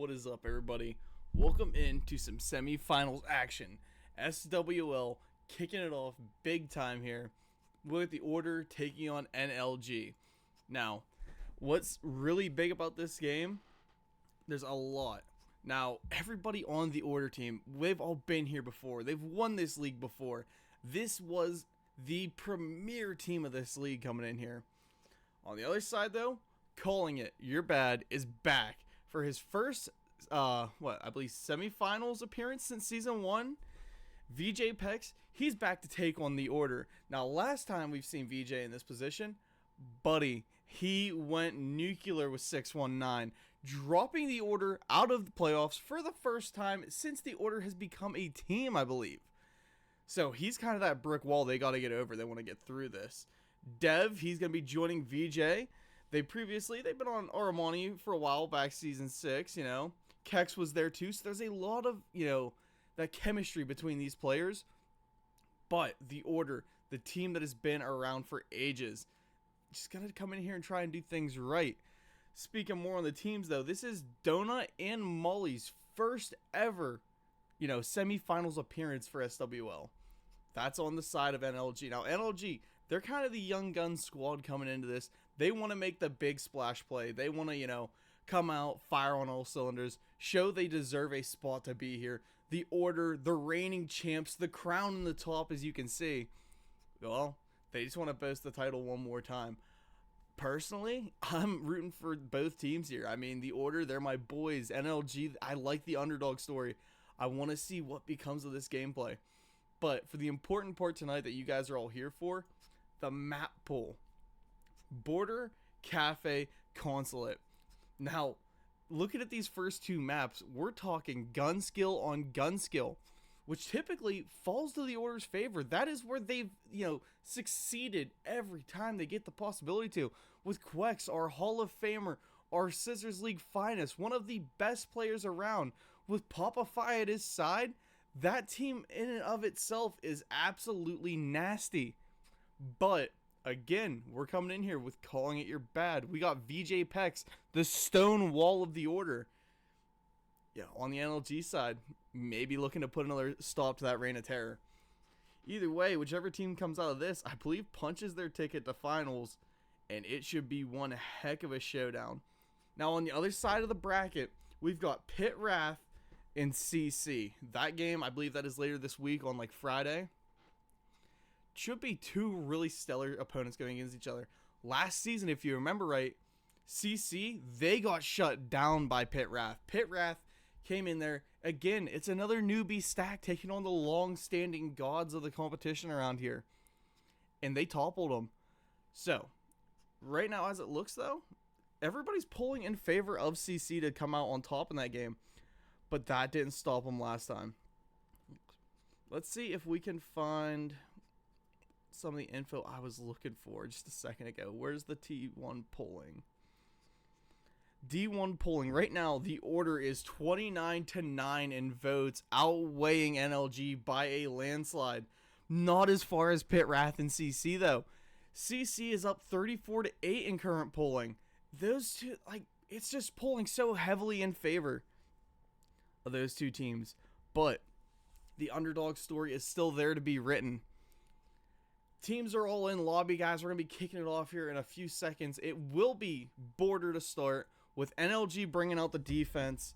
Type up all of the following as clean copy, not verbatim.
What is up, everybody? Welcome into some semifinals action. SWL kicking it off big time here with the Order taking on NLG. Now, what's really big about this game? There's a lot. Now, everybody on the Order team, they've all been here before. They've won this league before. This was the premier team of this league coming in here. On the other side, though, calling it, Your Bad is back for his first, I believe semifinals appearance since Season 1. VJ Pex, he's back to take on the Order. Now, last time we've seen VJ in this position, buddy, he went nuclear with 619, dropping the Order out of the playoffs for the first time since the Order has become a team, I believe. So he's kind of that brick wall they got to get over. They want to get through this. Dev, he's going to be joining VJ. They've been on Armani for a while back season 6, you know. Kex was there too, so there's a lot of, that chemistry between these players. But the Order, the team that has been around for ages, just going to come in here and try and do things right. Speaking more on the teams, though, this is Donut and Molly's first ever, semifinals appearance for SWL. That's on the side of NLG. Now, NLG, they're kind of the young gun squad coming into this. They want to make the big splash play. They want to, come out, fire on all cylinders, show they deserve a spot to be here. The Order, the reigning champs, the crown in the top, as you can see. Well, they just want to boast the title one more time. Personally, I'm rooting for both teams here. I mean, the Order, they're my boys. NLG, I like the underdog story. I want to see what becomes of this gameplay. But for the important part tonight that you guys are all here for, the map pool. Border, Cafe, Consulate. Now, looking at these first two maps, we're talking gun skill on gun skill, which typically falls to the Order's favor. That is where they've, succeeded every time they get the possibility to. With Quex, our Hall of Famer, our Scissors League finest, one of the best players around, with Popify at his side, that team in and of itself is absolutely nasty. But again, we're coming in here with calling it Your Bad. We got VJ Pex, the stone wall of the Order. Yeah, on the NLG side, maybe looking to put another stop to that reign of terror. Either way, whichever team comes out of this, I believe punches their ticket to finals, and it should be one heck of a showdown. Now, on the other side of the bracket, we've got Pit Wrath and CC. That game, I believe that is later this week on Friday. Should be two really stellar opponents going against each other. Last season, if you remember right, CC, they got shut down by Pit Wrath. Pit Wrath came in there. Again, it's another newbie stack taking on the long-standing gods of the competition around here. And they toppled them. So, right now as it looks though, everybody's pulling in favor of CC to come out on top in that game. But that didn't stop them last time. Let's see if we can find some of the info I was looking for just a second ago. Where's the T1 polling? D1 polling. Right now, the Order is 29-9 in votes, outweighing NLG by a landslide. Not as far as Pit Wrath and CC, though. CC is up 34-8 in current polling. Those two, it's just polling so heavily in favor of those two teams. But the underdog story is still there to be written. Teams are all in lobby, guys. We're going to be kicking it off here in a few seconds. It will be Border to start with NLG bringing out the defense.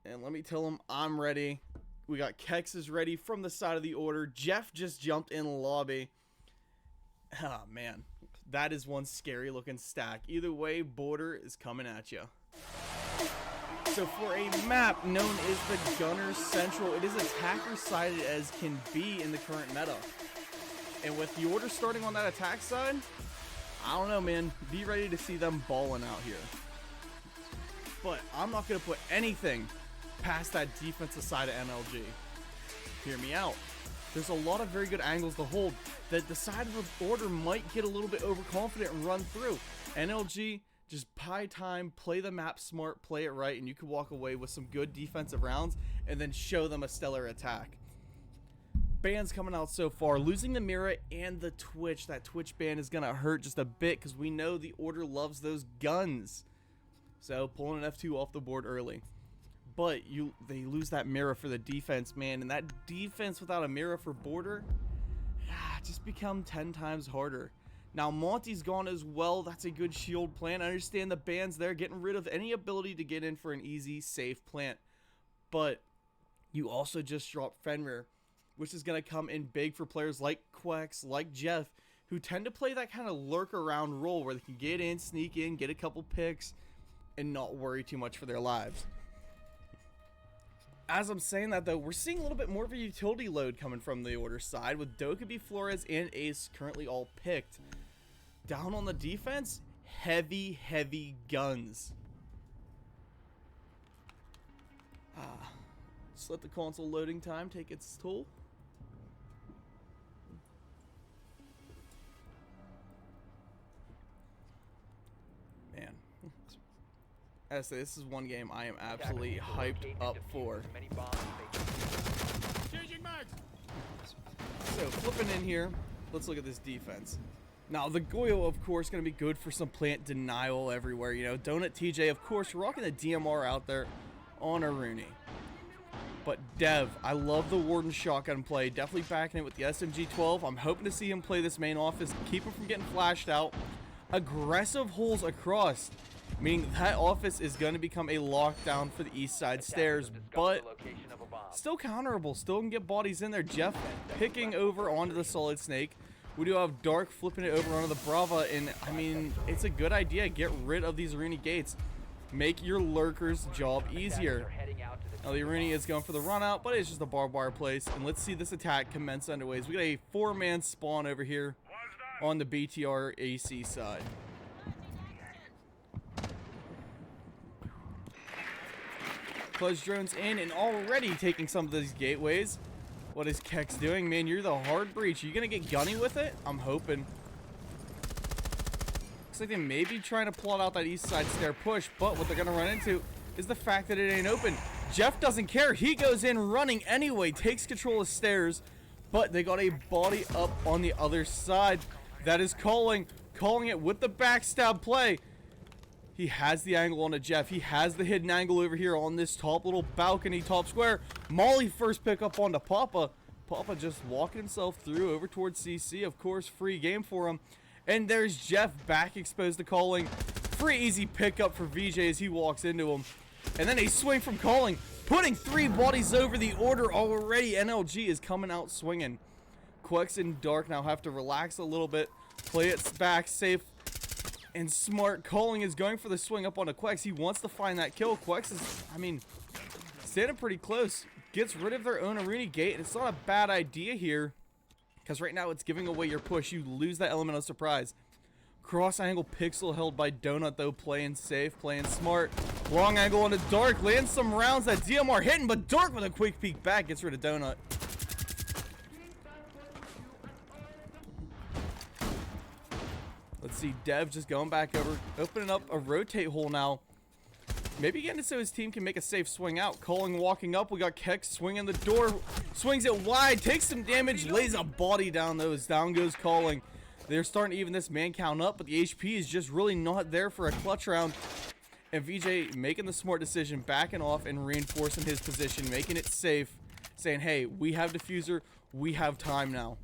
And let me tell them I'm ready. We got Kex is ready from the side of the Order. Jeff just jumped in lobby. Ah, man. That is one scary looking stack. Either way, Border is coming at you. So for a map known as the Gunner Central, it is attacker-sided as can be in the current meta. And with the Order starting on that attack side, I don't know, man. Be ready to see them balling out here. But I'm not going to put anything past that defensive side of NLG. Hear me out. There's a lot of very good angles to hold that the side of the Order might get a little bit overconfident and run through. NLG, just pie time, play the map smart, play it right, and you can walk away with some good defensive rounds and then show them a stellar attack. Bans coming out so far. Losing the Mira and the Twitch. That Twitch ban is going to hurt just a bit because we know the Order loves those guns. So pulling an F2 off the board early. But they lose that mirror for the defense, man. And that defense without a mirror for border, just become 10 times harder. Now Monty's gone as well. That's a good shield plant. I understand the ban's there, getting rid of any ability to get in for an easy, safe plant. But you also just dropped Fenrir, which is going to come in big for players like Quex, like Jeff, who tend to play that kind of lurk around role where they can get in, sneak in, get a couple picks, and not worry too much for their lives. As I'm saying that, though, we're seeing a little bit more of a utility load coming from the order side, with Dokkaebi, Flores, and Ace currently all picked. Down on the defense, heavy guns. Just let the console loading time take its toll. Man. I say this is one game I am absolutely hyped up for. So flipping in here, let's look at this defense. Now the Goyo, of course, going to be good for some plant denial everywhere. You know, Donut TJ, of course, rocking the DMR out there on a Rooney. But Dev, I love the Warden shotgun play. Definitely backing it with the SMG-12. I'm hoping to see him play this main office, keep him from getting flashed out. Aggressive holes across, meaning that office is going to become a lockdown for the east side stairs, but still counterable. Still can get bodies in there. Jeff picking over onto the Solid Snake. We do have Dark flipping it over onto the Brava, and I mean, it's a good idea. Get rid of these Arena gates. Make your lurkers' job easier. Now the Arena is going for the run out, but it's just a barbed wire place. And let's see this attack commence underways. We got a 4-man spawn over here on the BTR AC side. Close drones in and already taking some of these gateways. What is Kex doing? Man, you're the hard breach. Are you going to get gunny with it? I'm hoping. Looks like they may be trying to plot out that east side stair push, but what they're going to run into is the fact that it ain't open. Jeff doesn't care. He goes in running anyway, takes control of stairs, but they got a body up on the other side. That is calling it with the backstab play. He has the angle on a Jeff. He has the hidden angle over here on this top little balcony, top square. Molly first pick up onto Papa. Papa just walking himself through over towards CC. Of course, free game for him. And there's Jeff back exposed to calling. Free easy pickup for VJ as he walks into him. And then a swing from calling, putting 3 bodies over the order already. NLG is coming out swinging. Quex and Dark now have to relax a little bit. Play it back safe and smart. Calling is going for the swing up onto Quex. He wants to find that kill. Quex is, I mean, standing pretty close. Gets rid of their own Arena gate. And it's not a bad idea here, because right now it's giving away your push. You lose that element of surprise. Cross angle pixel held by Donut, though, playing safe, playing smart. Wrong angle onto Dark. Lands some rounds that DMR hitting, but Dark with a quick peek back gets rid of Donut. Let's see, Dev just going back over, opening up a rotate hole now. Maybe getting it so his team can make a safe swing out. Calling walking up. We got Kex swinging the door. Swings it wide. Takes some damage. Lays a body down, though, as down goes Calling. They're starting to even this man count up, but the HP is just really not there for a clutch round. And VJ making the smart decision, backing off and reinforcing his position, making it safe, saying, hey, we have diffuser. We have time now.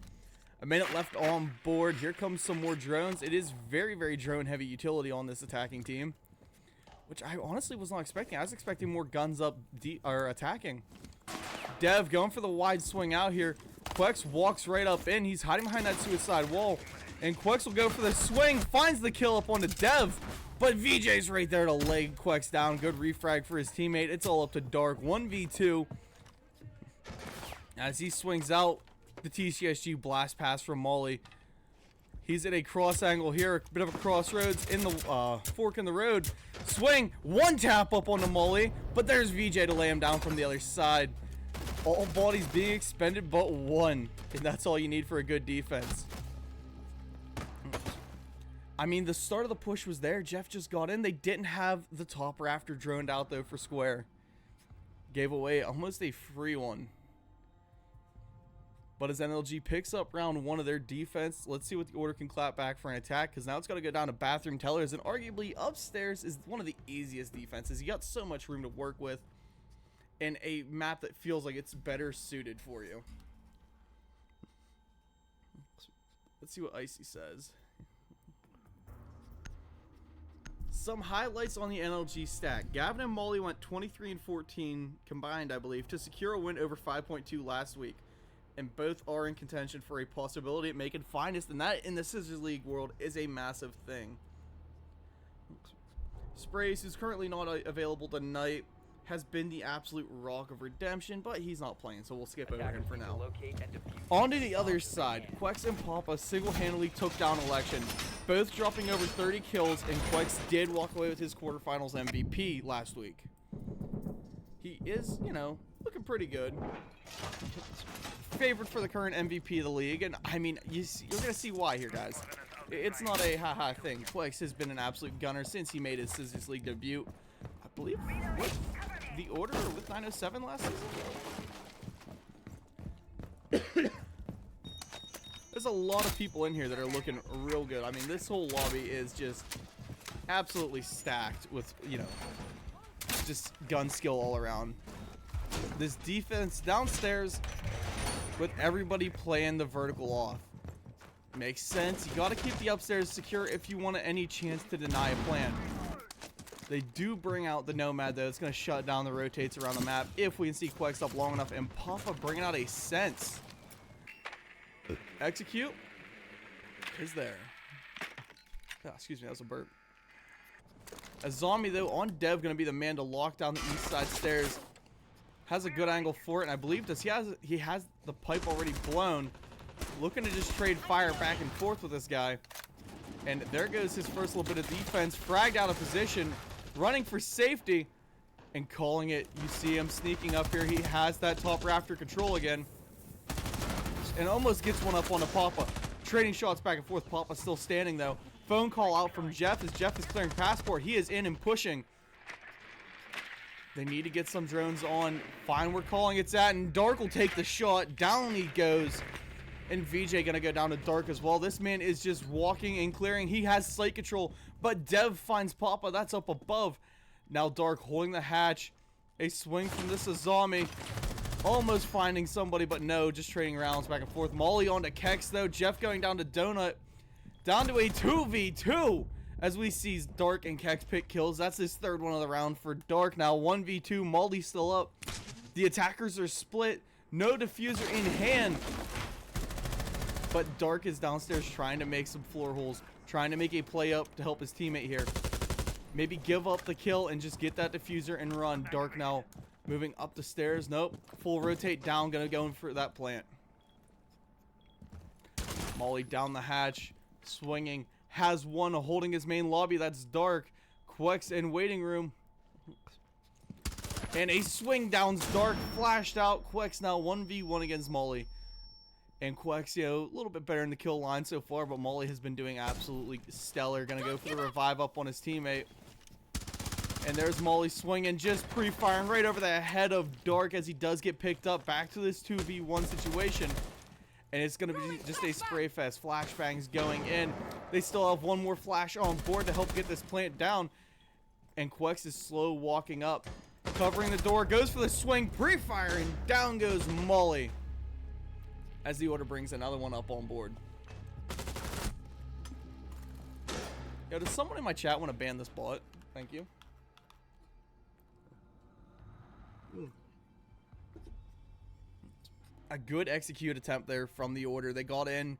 A minute left on board. Here comes some more drones. It is very drone heavy utility on this attacking team, which I honestly was not expecting. I was expecting more guns up or attacking. Dev going for the wide swing out here. Quex walks right up in. He's hiding behind that suicide wall. And Quex will go for the swing. Finds the kill up onto Dev. But VJ's right there to lay Quex down. Good refrag for his teammate. It's all up to Dark. 1v2. As he swings out, the TCSG blast pass from Molly. He's at a cross angle here, a bit of a crossroads in the fork in the road. Swing, 1 tap up onto Molly, but there's VJ to lay him down from the other side. All bodies being expended but 1, and that's all you need for a good defense. I mean, the start of the push was there. Jeff just got in. They didn't have the top rafter droned out, though, for square. Gave away almost a free one. But as NLG picks up round 1 of their defense, let's see what the order can clap back for an attack, because now it's got to go down to bathroom tellers, and arguably upstairs is one of the easiest defenses. You got so much room to work with in a map that feels like it's better suited for you. Let's see what Icy says. Some highlights on the NLG stack. Gavin and Molly went 23 and 14 combined, I believe, to secure a win over 5.2 last week. And both are in contention for a possibility at making finest, and that in the Scissors League world is a massive thing. Sprays, who's currently not available tonight, has been the absolute rock of redemption, but he's not playing, so we'll skip over him for now. On to the other side, Quex and Papa single-handedly took down Election, both dropping over 30 kills, and Quex did walk away with his quarterfinals MVP last week. He is, you know, looking pretty good. Favored for the current MVP of the league, and I mean, you're gonna see why here, guys. It's not a haha thing. Quex has been an absolute gunner since he made his Scissors League debut, I believe, with the order or with 907 last season. There's a lot of people in here that are looking real good. I mean, this whole lobby is just absolutely stacked with, you know, just gun skill all around. This defense downstairs with everybody playing the vertical off makes sense. You got to keep the upstairs secure if you want any chance to deny a plan. They do bring out the Nomad, though. It's going to shut down the rotates around the map if we can see Quex up long enough. And Papa bringing out a sense. Execute is there. Oh, excuse me, that was a burp. A zombie, though, on Dev, going to be the man to lock down the east side stairs. Has a good angle for it, and I believe he has the pipe already blown. Looking to just trade fire back and forth with this guy. And there goes his first little bit of defense. Fragged out of position, running for safety, and calling it. You see him sneaking up here. He has that top rafter control again. And almost gets one up on the Papa. Trading shots back and forth. Papa still standing, though. Phone call out from Jeff as Jeff is clearing passport. He is in and pushing. They need to get some drones on. Fine, we're calling it's at, and Dark will take the shot. Down he goes. And VJ gonna go down to Dark as well. This man is just walking and clearing. He has sight control, but Dev finds Papa. That's up above. Now Dark holding the hatch. A swing from this Azami. Almost finding somebody, but no, just trading rounds back and forth. Molly on to Kex, though. Jeff going down to Donut. Down to a 2v2. As we see Dark and Kex pick kills. That's his third one of the round for Dark. Now 1v2. Molly still up. The attackers are split. No diffuser in hand. But Dark is downstairs trying to make some floor holes. Trying to make a play up to help his teammate here. Maybe give up the kill and just get that diffuser and run. Dark now moving up the stairs. Nope. Full rotate down. Gonna go in for that plant. Molly down the hatch. Swinging. Has one holding his main lobby. That's Dark. Quex in waiting room. And a swing downs Dark. Flashed out. Quex now 1v1 against Molly. And Quex, you know, a little bit better in the kill line so far, but Molly has been doing absolutely stellar. Gonna go for the revive up on his teammate. And there's Molly swinging, just pre-firing right over the head of Dark as he does get picked up. Back to this 2v1 situation. And it's going to be just a spray fest. Flashbangs going in. They still have one more flash on board to help get this plant down. And Quex is slow walking up. Covering the door. Goes for the swing. Pre-fire. And down goes Molly. As the order brings another one up on board. Yo, does someone in my chat want to ban this bot? Thank you. A good execute attempt there from the order. They got in.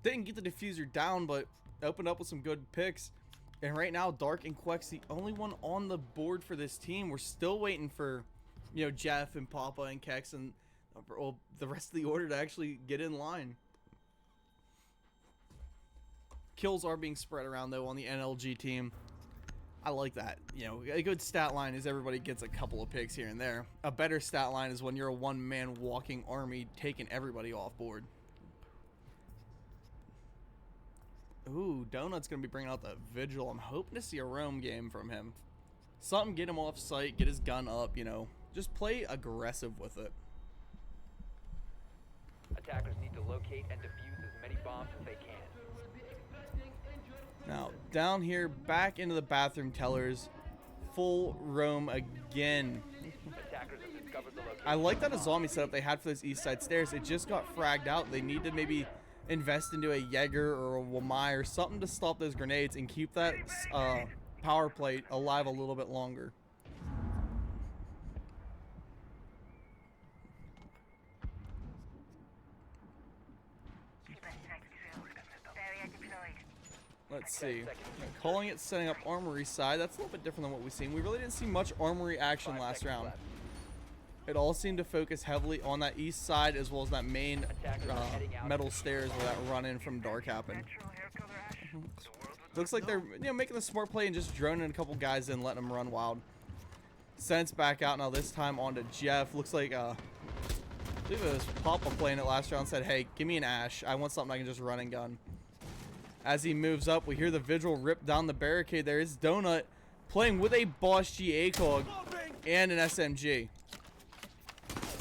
Didn't get the diffuser down, but opened up with some good picks. And right now, Dark and Quex, the only one on the board for this team. We're still waiting for, you know, Jeff and Papa and Kex and well, the rest of the order to actually get in line. Kills are being spread around, though, on the NLG team. I like that. You know, a good stat line is everybody gets a couple of picks here and there. A better stat line is when you're a one-man walking army taking everybody off board. Ooh, Donut's going to be bringing out the Vigil. I'm hoping to see a roam game from him. Something, get him off site, get his gun up, you know. Just play aggressive with it. Attackers need to locate and defuse as many bombs as they can. Now, down here, back into the bathroom tellers. Full roam again. Attackers have discovered the location. I like that a zombie setup they had for those east side stairs. It just got fragged out. They need to maybe invest into a Jaeger or a Wamai or something to stop those grenades and keep that power plate alive a little bit longer. Let's see. Calling it setting up armory side. That's a little bit different than what we've seen. We really didn't see much armory action last round. It all seemed to focus heavily on that east side as well as that main metal stairs where that run in from dark happened. Looks like they're making the smart play and just droning a couple guys in, letting them run wild. Sense back out now, this time onto Jeff. Looks like I believe it was Papa playing it last round, said, hey, give me an Ash. I want something I can just run and gun. As he moves up, we hear the Vigil rip down the barricade. There is Donut playing with a Boss G ACOG and an SMG.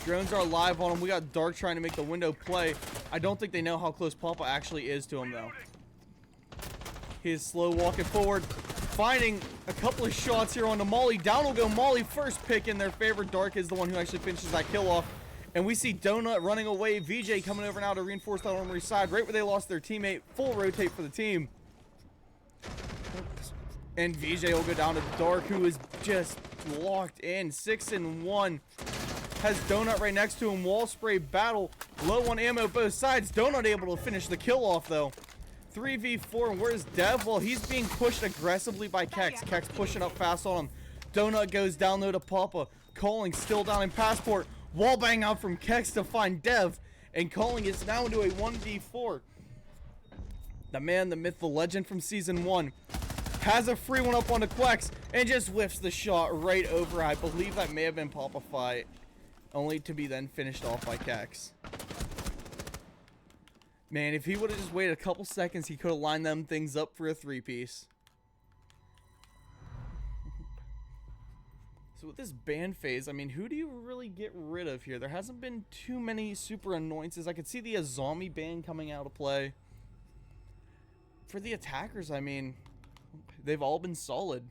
Drones are live on him. We got Dark trying to make the window play. I don't think they know how close Papa actually is to him, though. He is slow walking forward, finding a couple of shots here on the Molly. Down will go Molly, first pick in their favor. Dark is the one who actually finishes that kill off. And we see Donut running away. VJ coming over now to reinforce that armory side, right where they lost their teammate. Full rotate for the team. And VJ will go down to Dark, who is just locked in. 6-1. Has Donut right next to him. Wall spray battle. Low on ammo both sides. Donut able to finish the kill off, though. 3v4. And where's Dev? Well, he's being pushed aggressively by Kex. Kex pushing up fast on him. Donut goes down low to Papa. Calling still down in Passport. Wall bang out from Kex to find Dev. And Calling is now into a 1v4. The man, the myth, the legend from Season 1. Has a free one up on the Quex. And just whiffs the shot right over. I believe that may have been Papa fight. Only to be then finished off by Kex. Man, if he would have just waited a couple seconds, he could have lined them things up for a three-piece. So with this ban phase, I mean, who do you really get rid of here? There hasn't been too many super annoyances. I could see the Azami ban coming out of play. For the attackers, I mean, they've all been solid.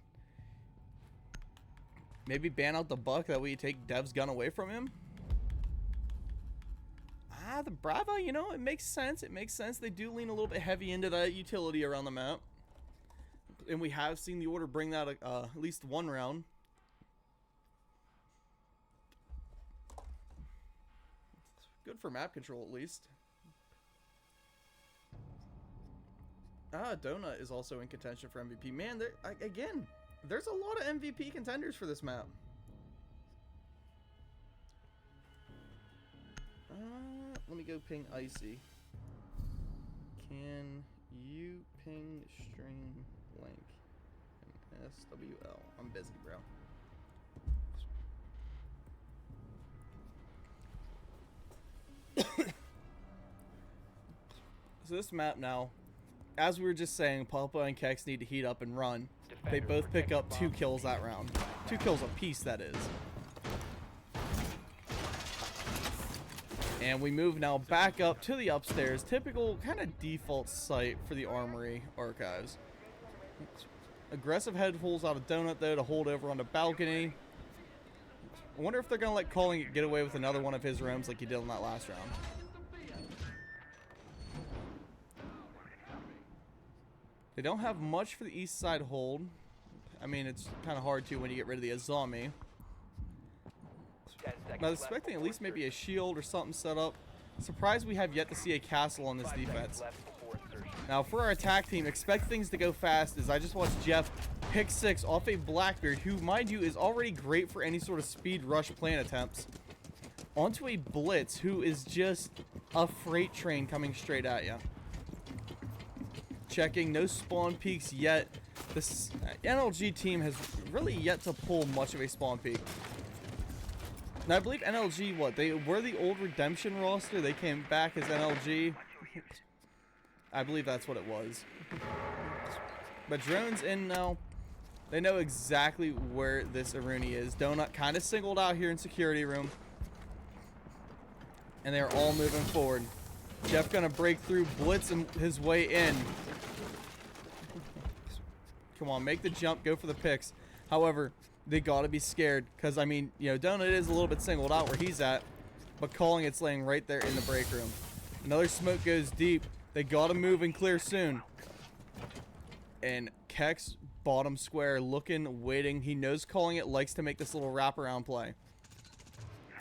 Maybe ban out the Buck, that way you take Dev's gun away from him. Ah, the Bravo, you know, it makes sense. It makes sense. They do lean a little bit heavy into that utility around the map. And we have seen the Order bring that at least one round. Good for map control, at least. Ah, Donut is also in contention for MVP. Man, again, there's a lot of MVP contenders for this map. Let me go ping Icy. Can you ping stream link in SWL? I'm busy, bro. So this map now, as we were just saying, Papa and Kex need to heat up and run. They both pick up 2 kills that round. 2 kills apiece, that is. And we move now back up to the upstairs. Typical kind of default site for the Armory Archives. Aggressive head pulls out of Donut, though, to hold over on the balcony. I wonder if they're going to let Calling get away with another one of his roams like he did on that last round. They don't have much for the east side hold. I mean, it's kind of hard to when you get rid of the Azami. Now, I was expecting at least maybe a shield or something set up. Surprised we have yet to see a castle on this defense. Now, for our attack team, expect things to go fast as I just watched Jeff pick 6 off a Blackbeard, who, mind you, is already great for any sort of speed rush plan attempts, onto a Blitz, who is just a freight train coming straight at you. Checking, no spawn peaks yet. This NLG team has really yet to pull much of a spawn peak. Now, I believe NLG, what, they were the old Redemption roster. They came back as NLG. I believe that's what it was. But Drone's in now. They know exactly where this Aruni is. Donut kind of singled out here in security room. And they're all moving forward. Jeff gonna break through, blitz his way in. Come on, make the jump, go for the picks. However, they gotta be scared because, I mean, you know, Donut is a little bit singled out where he's at, but Calling It's laying right there in the break room. Another smoke goes deep. They gotta move and clear soon. And Kex, bottom square, looking, waiting. He knows Calling It likes to make this little wraparound play.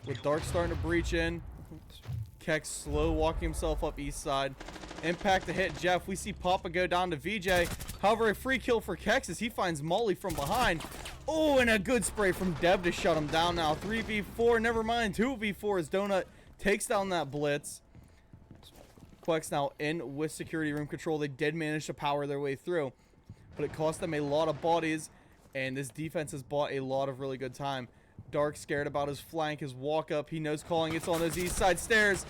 With Dark starting to breach in, Kex slow walking himself up east side. Impact to hit Jeff. We see Papa go down to VJ. However, a free kill for Kex as he finds Molly from behind. Oh, and a good spray from Dev to shut him down now. 3v4, never mind. 2v4 as Donut takes down that blitz. Quex now in with security room control. They did manage to power their way through, but it cost them a lot of bodies, and this defense has bought a lot of really good time. Dark scared about his flank, his walk up. He knows Calling It's on those east side stairs.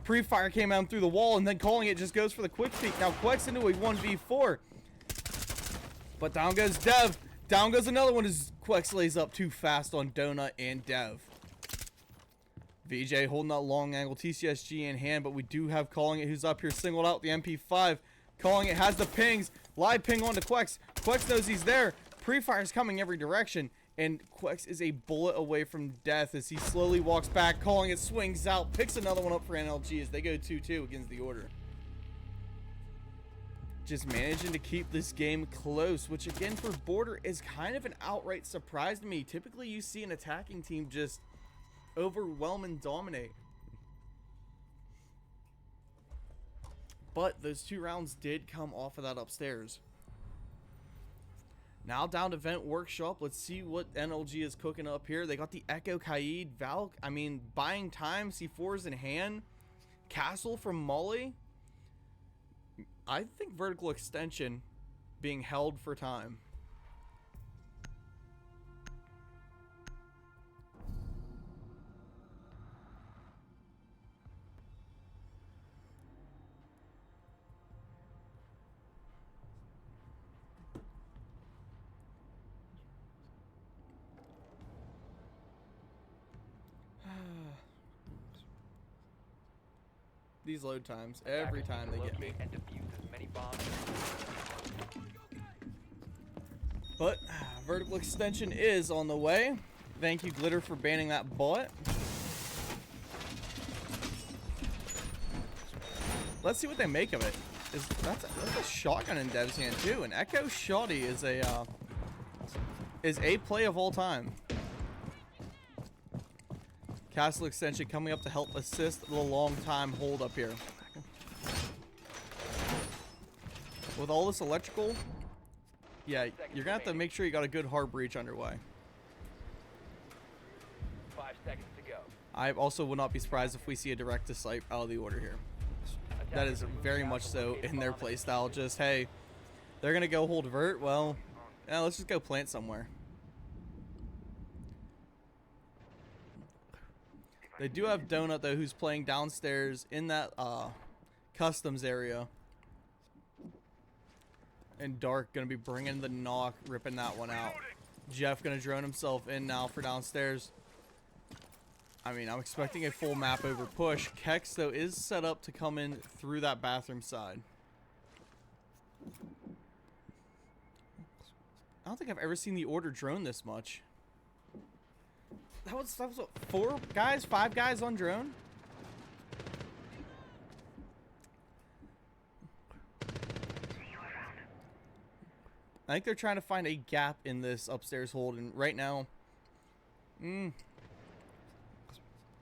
Pre-fire came out through the wall, and then Calling It just goes for the quick peek. Now Quex into a 1v4. But down goes Dev. Down goes another one as Quex lays up too fast on Donut and Dev. VJ holding that long angle TCSG in hand, but we do have Calling It who's up here singled out the MP5. Calling It has the pings. Live ping onto Quex. Quex knows he's there. Pre-fire's coming every direction. And Quex is a bullet away from death as he slowly walks back. Calling It swings out. Picks another one up for NLG as they go 2-2 against the Order. Just managing to keep this game close, which again for Border is kind of an outright surprise to me. Typically you see an attacking team just overwhelm and dominate. But those 2 rounds did come off of that upstairs. Now down to Vent Workshop. Let's see what NLG is cooking up here. They got the Echo Kaid, Valk. I mean, buying time, C4s in hand. Castle from Molly. I think Vertical Extension being held for time. These load times, every time they get me. And defuse as many bombs. But Vertical Extension is on the way. Thank you, Glitter, for banning that bullet. Let's see what they make of it. That's a shotgun in Dev's hand too. An Echo Shoddy is a play of all time. Castle Extension coming up to help assist the long time hold up here. With all this electrical, yeah, you're gonna have to make sure you got a good hard breach underway. 5 seconds to go. I also would not be surprised if we see a direct to sight out of the Order here. That is very much so in their playstyle. Just, hey, they're gonna go hold Vert. Well, yeah, let's just go plant somewhere. They do have Donut, though, who's playing downstairs in that customs area. And Dark going to be bringing the knock, ripping that one out. Jeff going to drone himself in now for downstairs. I mean, I'm expecting a full map over push. Kex, though, is set up to come in through that bathroom side. I don't think I've ever seen the Order drone this much. That was what, 4 guys, 5 guys on drone? I think they're trying to find a gap in this upstairs hold, and right now,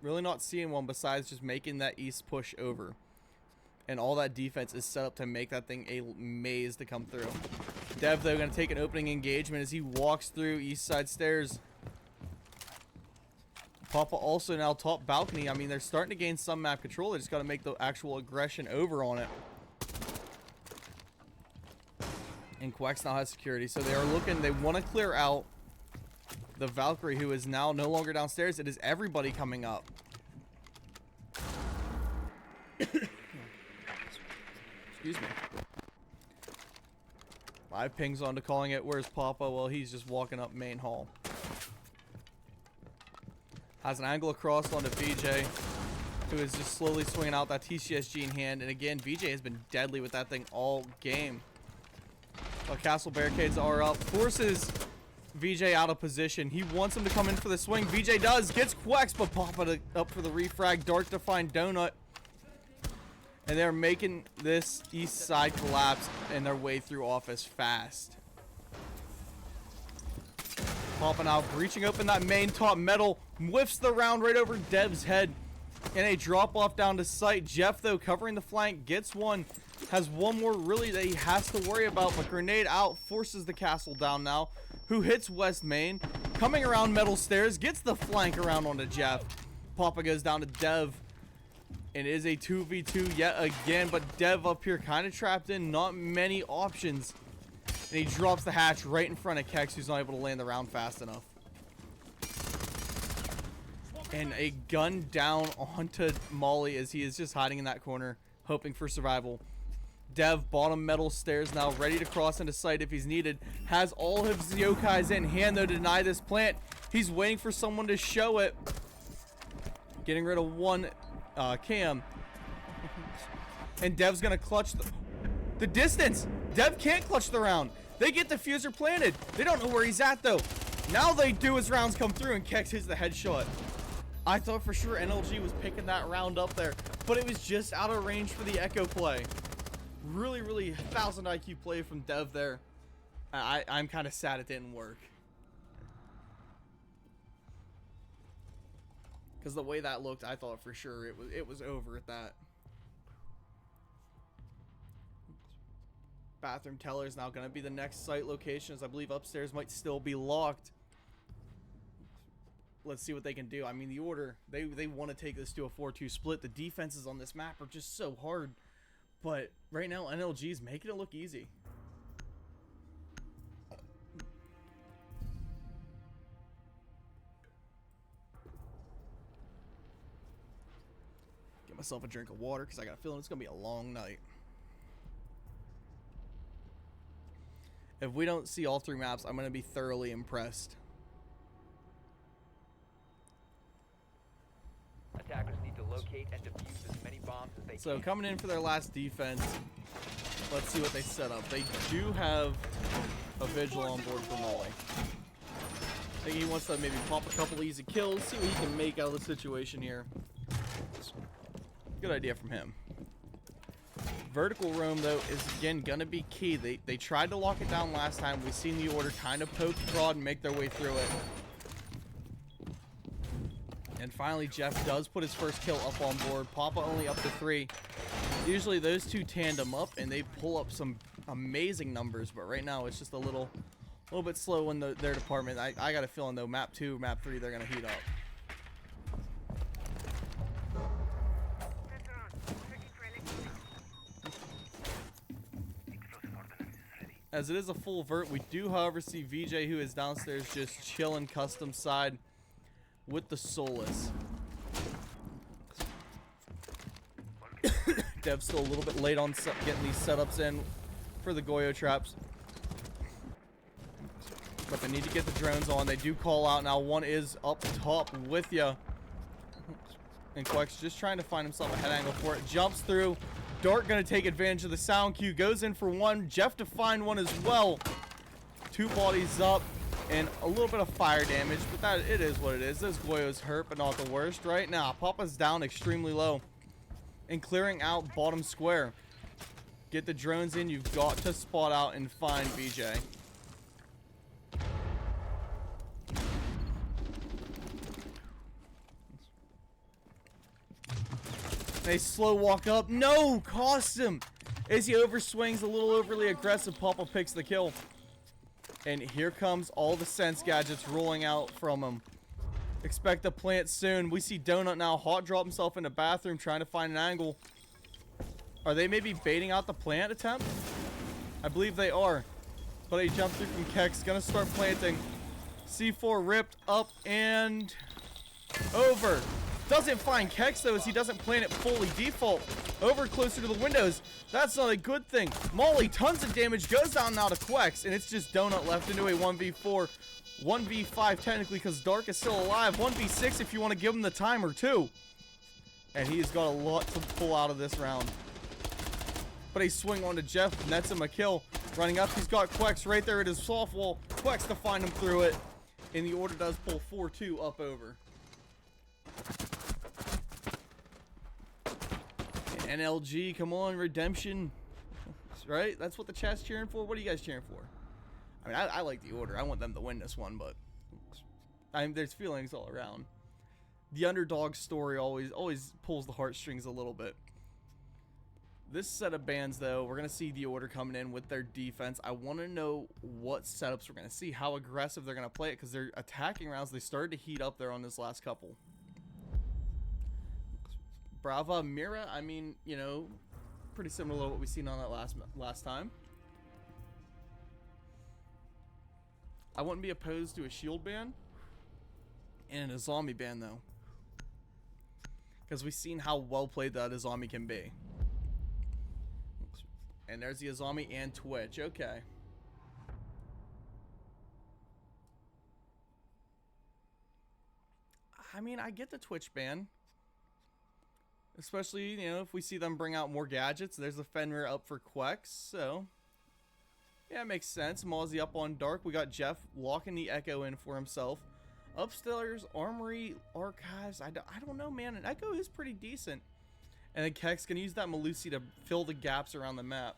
really not seeing one besides just making that east push over. And all that defense is set up to make that thing a maze to come through. Dev, though, going to take an opening engagement as he walks through east side stairs. Papa also now top balcony. I mean, they're starting to gain some map control. They just got to make the actual aggression over on it. And Quex now has security. So they are looking. They want to clear out the Valkyrie, who is now no longer downstairs. It is everybody coming up. Excuse me. 5 pings on to Calling It. Where's Papa? Well, he's just walking up main hall. Has an angle across onto VJ. who is just slowly swinging out that TCSG in hand. And again, VJ has been deadly with that thing all game. Castle barricades are up. Forces VJ out of position. He wants him to come in for the swing. VJ does. Gets Quex, but Papa up for the refrag. Dark to find Donut. And they're making this east side collapse and their way through office fast. Popping out, breaching open that main top metal. Whiffs the round right over Dev's head. And a drop off down to sight. Jeff, though, covering the flank, gets one. Has one more really that he has to worry about. But grenade out, forces the castle down now. Who hits West Main. Coming around metal stairs, gets the flank around onto Jeff. Papa goes down to Dev. And it is a 2v2 yet again. But Dev up here kind of trapped in. Not many options. And he drops the hatch right in front of Kex, who's not able to land the round fast enough. And a gun down onto Molly as he is just hiding in that corner, hoping for survival. Dev, bottom metal stairs now, ready to cross into sight if he's needed. Has all of his yokais in hand, though, to deny this plant. He's waiting for someone to show it. Getting rid of one cam. And Dev's going to clutch the distance. Dev can't clutch the round. They get the fuser planted. They don't know where he's at, though. Now they do as rounds come through, and Kex hits the headshot. I thought for sure NLG was picking that round up there, but it was just out of range for the echo play. Really, really 1,000 IQ play from Dev there. I'm kind of sad it didn't work. Because the way that looked, I thought for sure it was over at that. Bathroom teller is now going to be the next site location, as I believe upstairs might still be locked. Let's see what they can do. I mean, the order, they want to take this to a 4-2 split. The defenses on this map are just so hard. But right now, NLG is making it look easy. Get myself a drink of water because I got a feeling it's going to be a long night. If we don't see all three maps, I'm going to be thoroughly impressed. Attackers need to locate and defuse as many bombs as they can. So coming in for their last defense, let's see what they set up. They do have a vigil on board for Molly. I think he wants to maybe pop a couple easy kills, see what he can make out of the situation here. Good idea from him. Vertical roam, though, is again gonna be key. They tried to lock it down last time. We've seen the order kind of poke prod and make their way through it. And finally, Jeff does put his first kill up on board. Papa only up to 3. Usually those two tandem up and they pull up some amazing numbers, but right now it's just a little bit slow in their department. I got a feeling, though, map 2, map 3, they're gonna heat up. As it is a full vert, we do, however, see VJ, who is downstairs just chilling custom side with the Solus. Dev's still a little bit late on getting these setups in for the Goyo traps. But they need to get the drones on. They do call out now. One is up top with ya. And Quex just trying to find himself a head angle for it. Jumps through. Dark going to take advantage of the sound cue. Goes in for one. Jeff to find one as well. 2 bodies up. And a little bit of fire damage. But it is what it is. Those Goyos hurt, but not the worst right now. Papa's down extremely low. And clearing out bottom square. Get the drones in. You've got to spot out and find VJ. A slow walk up. No! Costs him! As he overswings, a little overly aggressive, Papa picks the kill. And here comes all the sense gadgets rolling out from him. Expect the plant soon. We see Donut now hot drop himself in the bathroom trying to find an angle. Are they maybe baiting out the plant attempt? I believe they are. But he jumped through from Kex. Gonna start planting. C4 ripped up and over. Doesn't find Kex, though, as he doesn't plant it fully. Default over closer to the windows. That's not a good thing. Molly, tons of damage, goes down now to Quex, and it's just Donut left into a 1v4. 1v5 technically, because Dark is still alive. 1v6 if you want to give him the time or 2. And he's got a lot to pull out of this round. But a swing onto Jeff nets him a kill. Running up, he's got Quex right there at his soft wall. Quex to find him through it. And the order does pull 4-2 up over. And NLG, come on, redemption. Right? That's what the chat's cheering for. What are you guys cheering for? I mean, I like the order. I want them to win this one, but there's feelings all around. The underdog story always pulls the heartstrings a little bit. This set of bans, though, we're going to see the order coming in with their defense. I want to know what setups we're going to see, how aggressive they're going to play it, because their attacking rounds, they started to heat up there on this last couple. Brava Mira, I mean, you know, pretty similar to what we've seen on that last time. I wouldn't be opposed to a shield ban and a zombie ban, though, because we've seen how well played that Azami can be. And there's the Azami and Twitch. Okay. I mean, I get the Twitch ban. Especially, you know, if we see them bring out more gadgets. There's the Fenrir up for Quex, so yeah, it makes sense. Mozzie up on Dark. We got Jeff locking the Echo in for himself. Upstairs, Armory, Archives. I don't know, man. An Echo is pretty decent. And then Kex can use that Malusi to fill the gaps around the map.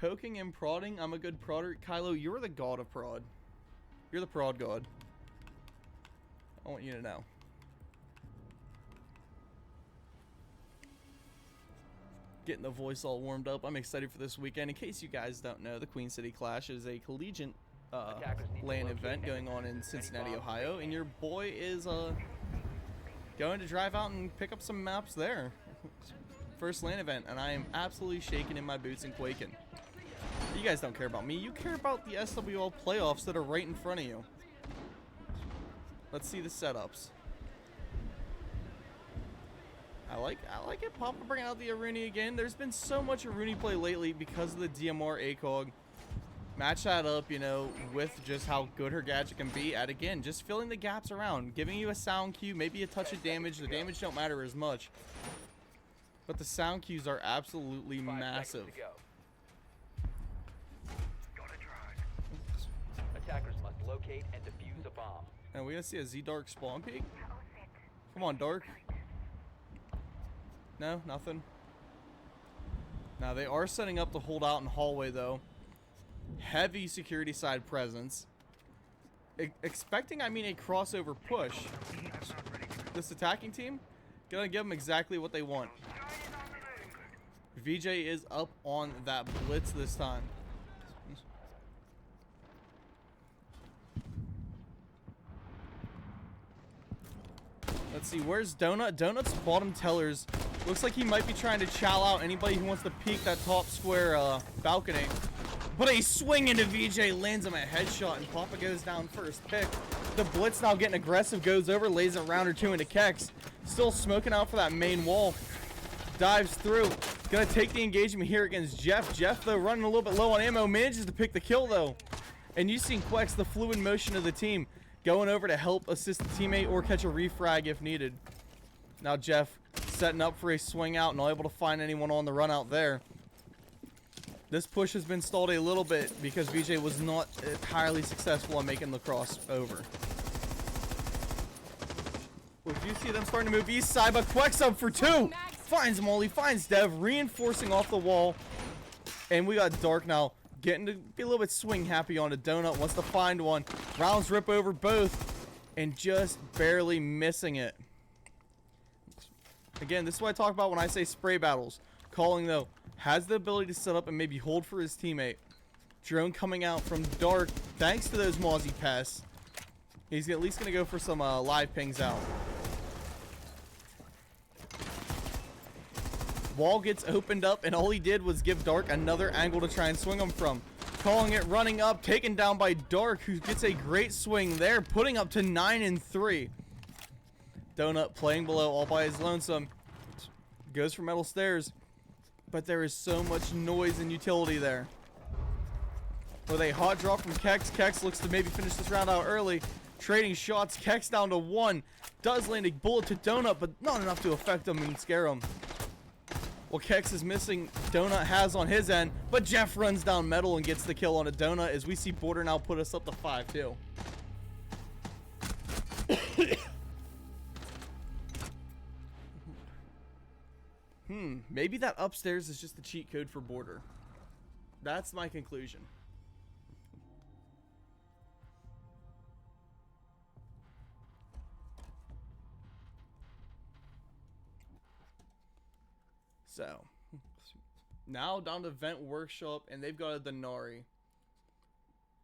Poking and prodding. I'm a good prodder. Kylo, you're the god of prod. You're the prod god. I want you to know. Getting the voice all warmed up. I'm excited for this weekend. In case you guys don't know, the Queen City Clash is a collegiate LAN event going on in Cincinnati, Ohio. And your boy is going to drive out and pick up some maps there. First LAN event, and I am absolutely shaking in my boots and quaking. You guys don't care about me. You care about the SWL playoffs that are right in front of you. Let's see the setups. I like it. Papa bringing out the Aruni again. There's been so much Aruni play lately because of the DMR ACOG. Match that up, you know, with just how good her gadget can be at, again, just filling the gaps around, giving you a sound cue, maybe a touch of damage. The damage don't matter as much, but the sound cues are absolutely massive. Attackers must locate and defuse a bomb. And we're gonna see a Z Dark spawn peek. Come on, Dark. No, nothing. Now they are setting up to hold out in hallway, though. Heavy security side presence. Expecting, I mean, a crossover push. This attacking team, gonna give them exactly what they want. VJ is up on that blitz this time. Let's see, where's Donut? Donut's bottom tellers. Looks like he might be trying to chow out anybody who wants to peek that top square balcony. But a swing into VJ lands him a headshot, and Papa goes down first pick. The blitz now getting aggressive, goes over, lays a round or two into Kex. Still smoking out for that main wall. Dives through. Gonna take the engagement here against Jeff. Jeff, though, running a little bit low on ammo, manages to pick the kill, though. And you've seen Quex, the fluid motion of the team, going over to help assist the teammate or catch a refrag if needed. Now Jeff setting up for a swing out, not able to find anyone on the run out there. This push has been stalled a little bit because VJ was not entirely successful in making the crossover. Well, you see them starting to move east side, but Quex up for two. Finds Molly, finds Dev, reinforcing off the wall. And we got Dark now getting to be a little bit swing happy on a Donut. Wants to find one. Rounds rip over both and just barely missing it. Again, this is what I talk about when I say spray battles. Calling, though, has the ability to set up and maybe hold for his teammate. Drone coming out from Dark, thanks to those Mozzie pass. He's at least going to go for some live pings out. Wall gets opened up, and all he did was give Dark another angle to try and swing him from. Calling it, running up, taken down by Dark, who gets a great swing there, putting up to 9 and 3. Donut playing below all by his lonesome. Goes for metal stairs. But there is so much noise and utility there. With a hot drop from Kex. Kex looks to maybe finish this round out early. Trading shots. Kex down to 1. Does land a bullet to Donut, but not enough to affect him and scare him. Well, Kex is missing. Donut has on his end, but Jeff runs down Metal and gets the kill on a Donut as we see Border now put us up to 5-2. Maybe that upstairs is just the cheat code for Border. That's my conclusion. So, now down to Vent Workshop, and they've got a Denari.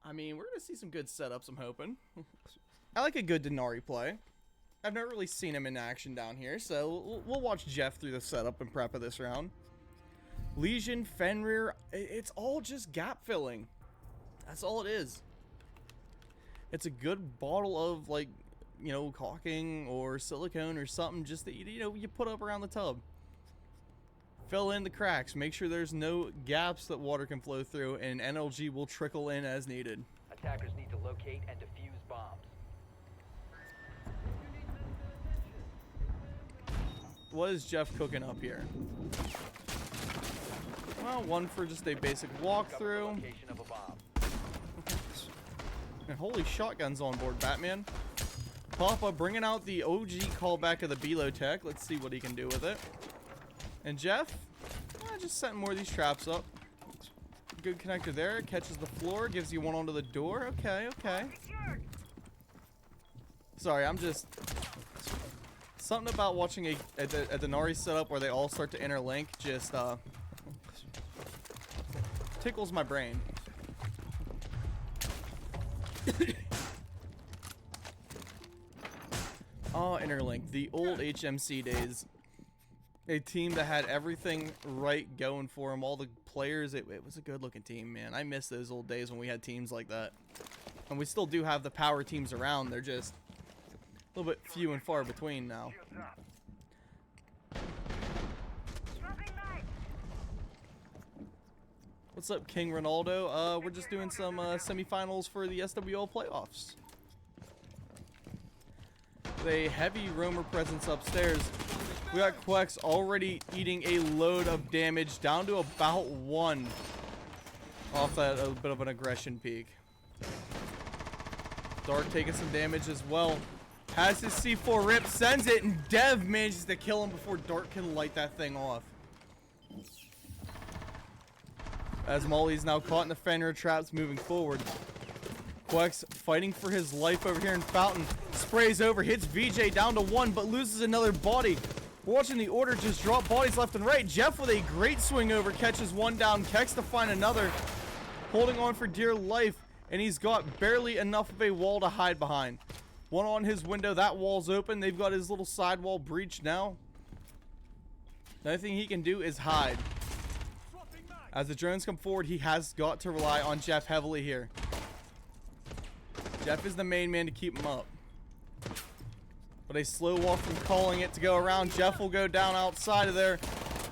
I mean, we're going to see some good setups, I'm hoping. I like a good Denari play. I've never really seen him in action down here, so we'll watch Jeff through the setup and prep of this round. Legion, Fenrir, it's all just gap filling. That's all it is. It's a good bottle of, like, you know, caulking or silicone or something just that, you know, you put up around the tub. Fill in the cracks. Make sure there's no gaps that water can flow through, and NLG will trickle in as needed. Attackers need to locate and defuse bombs. What is Jeff cooking up here? Well, one for just a basic walkthrough. Location of a bomb. And holy shotguns on board, Batman. Papa bringing out the OG callback of the Belo Tech. Let's see what he can do with it. And Jeff, just setting more of these traps up. Good connector there. Catches the floor. Gives you one onto the door. Okay, okay. Sorry, I'm just... Something about watching a Denari setup where they all start to interlink just tickles my brain. Oh, interlink. The old HMC days. A team that had everything right going for them. All the players. It was a good looking team, man. I miss those old days when we had teams like that. And we still do have the power teams around. They're just a little bit few and far between now. What's up, King Ronaldo? We're just doing some semifinals for the SWL playoffs. With a heavy roamer presence upstairs. We got Quex already eating a load of damage, down to about 1 off that a bit of an aggression peak. Dark taking some damage as well. Has his C4 rip, sends it, and Dev manages to kill him before Dark can light that thing off. As Molly's now caught in the Fenrir traps moving forward. Quex fighting for his life over here in Fountain. Sprays over, hits VJ down to 1, but loses another body. We're watching the order just drop bodies left and right. Jeff with a great swing over, catches one down. Kex to find another. Holding on for dear life, and he's got barely enough of a wall to hide behind. One on his window, that wall's open. They've got his little sidewall breached now. The only thing he can do is hide. As the drones come forward, he has got to rely on Jeff heavily here. Jeff is the main man to keep him up. But a slow walk from calling it to go around. Jeff will go down outside of there.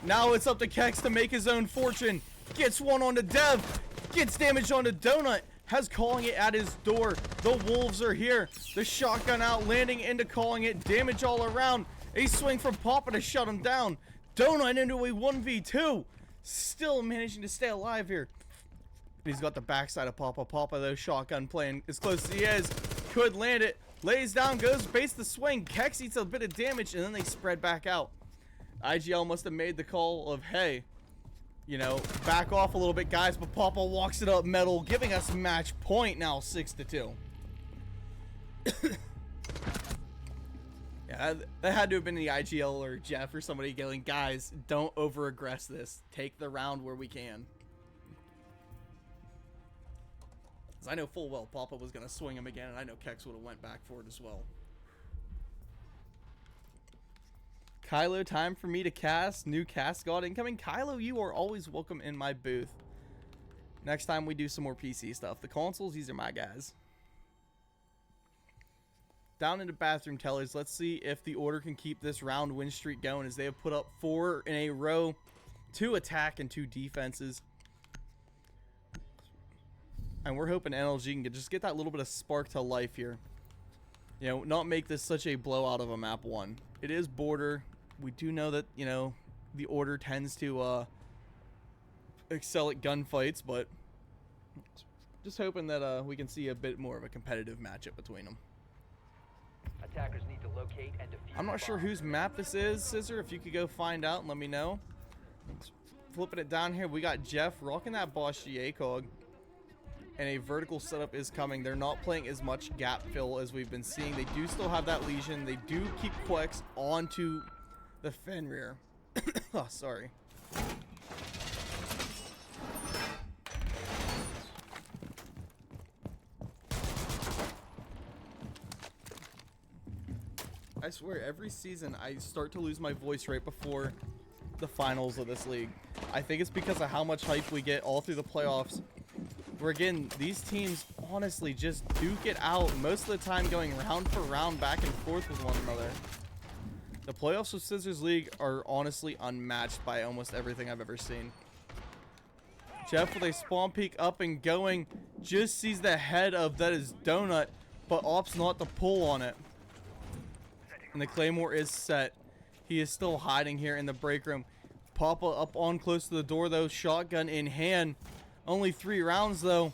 Now it's up to Kex to make his own fortune. Gets one onto Dev. Gets damage onto Donut. Has calling it at his door. The wolves are here. The shotgun out, landing into calling it. Damage all around. A swing from Papa to shut him down. Donut into a 1v2. Still managing to stay alive here. He's got the backside of Papa. Papa, though, shotgun playing as close as he is. Could land it. Lays down, goes, base the swing. Kex eats a bit of damage, and then they spread back out. IGL must have made the call of, hey, you know, back off a little bit, guys. But Papa walks it up Metal, giving us match point now, 6-2. Yeah, that had to have been the IGL or Jeff or somebody going, guys, don't over-aggress this. Take the round where we can. I know full well Papa was going to swing him again, and I know Kex would have went back for it as well. Kylo, time for me to cast. New cast god incoming. Kylo, you are always welcome in my booth. Next time we do some more PC stuff. The consoles, these are my guys. Down into bathroom tellers. Let's see if the order can keep this round win streak going, as they have put up 4 in a row. 2 attack and 2 defenses. And we're hoping NLG can just get that little bit of spark to life here. you know, not make this such a blowout of a map 1. It is border. We do know that, you know, the order tends to excel at gunfights, but just hoping that we can see a bit more of a competitive matchup between them. Attackers need to locate and defuse. I'm not sure whose map this is, Scissor. If you could go find out and let me know. Flipping it down here, we got Jeff rocking that Boss GA cog. And a vertical setup is coming. They're not playing as much gap fill as we've been seeing. They do still have that Legion. They do keep Quex onto the Fenrir. Oh, sorry. I swear, every season I start to lose my voice right before the finals of this league. I think it's because of how much hype we get all through the playoffs. Where again, these teams honestly just duke it out most of the time, going round for round, back and forth with one another. The playoffs of Scissors League are honestly unmatched by almost everything I've ever seen. Jeff with a spawn peek up and going, just sees the head of that is Donut, but opts not to pull on it. And the Claymore is set. He is still hiding here in the break room. Papa up on close to the door though, shotgun in hand. Only 3 rounds though.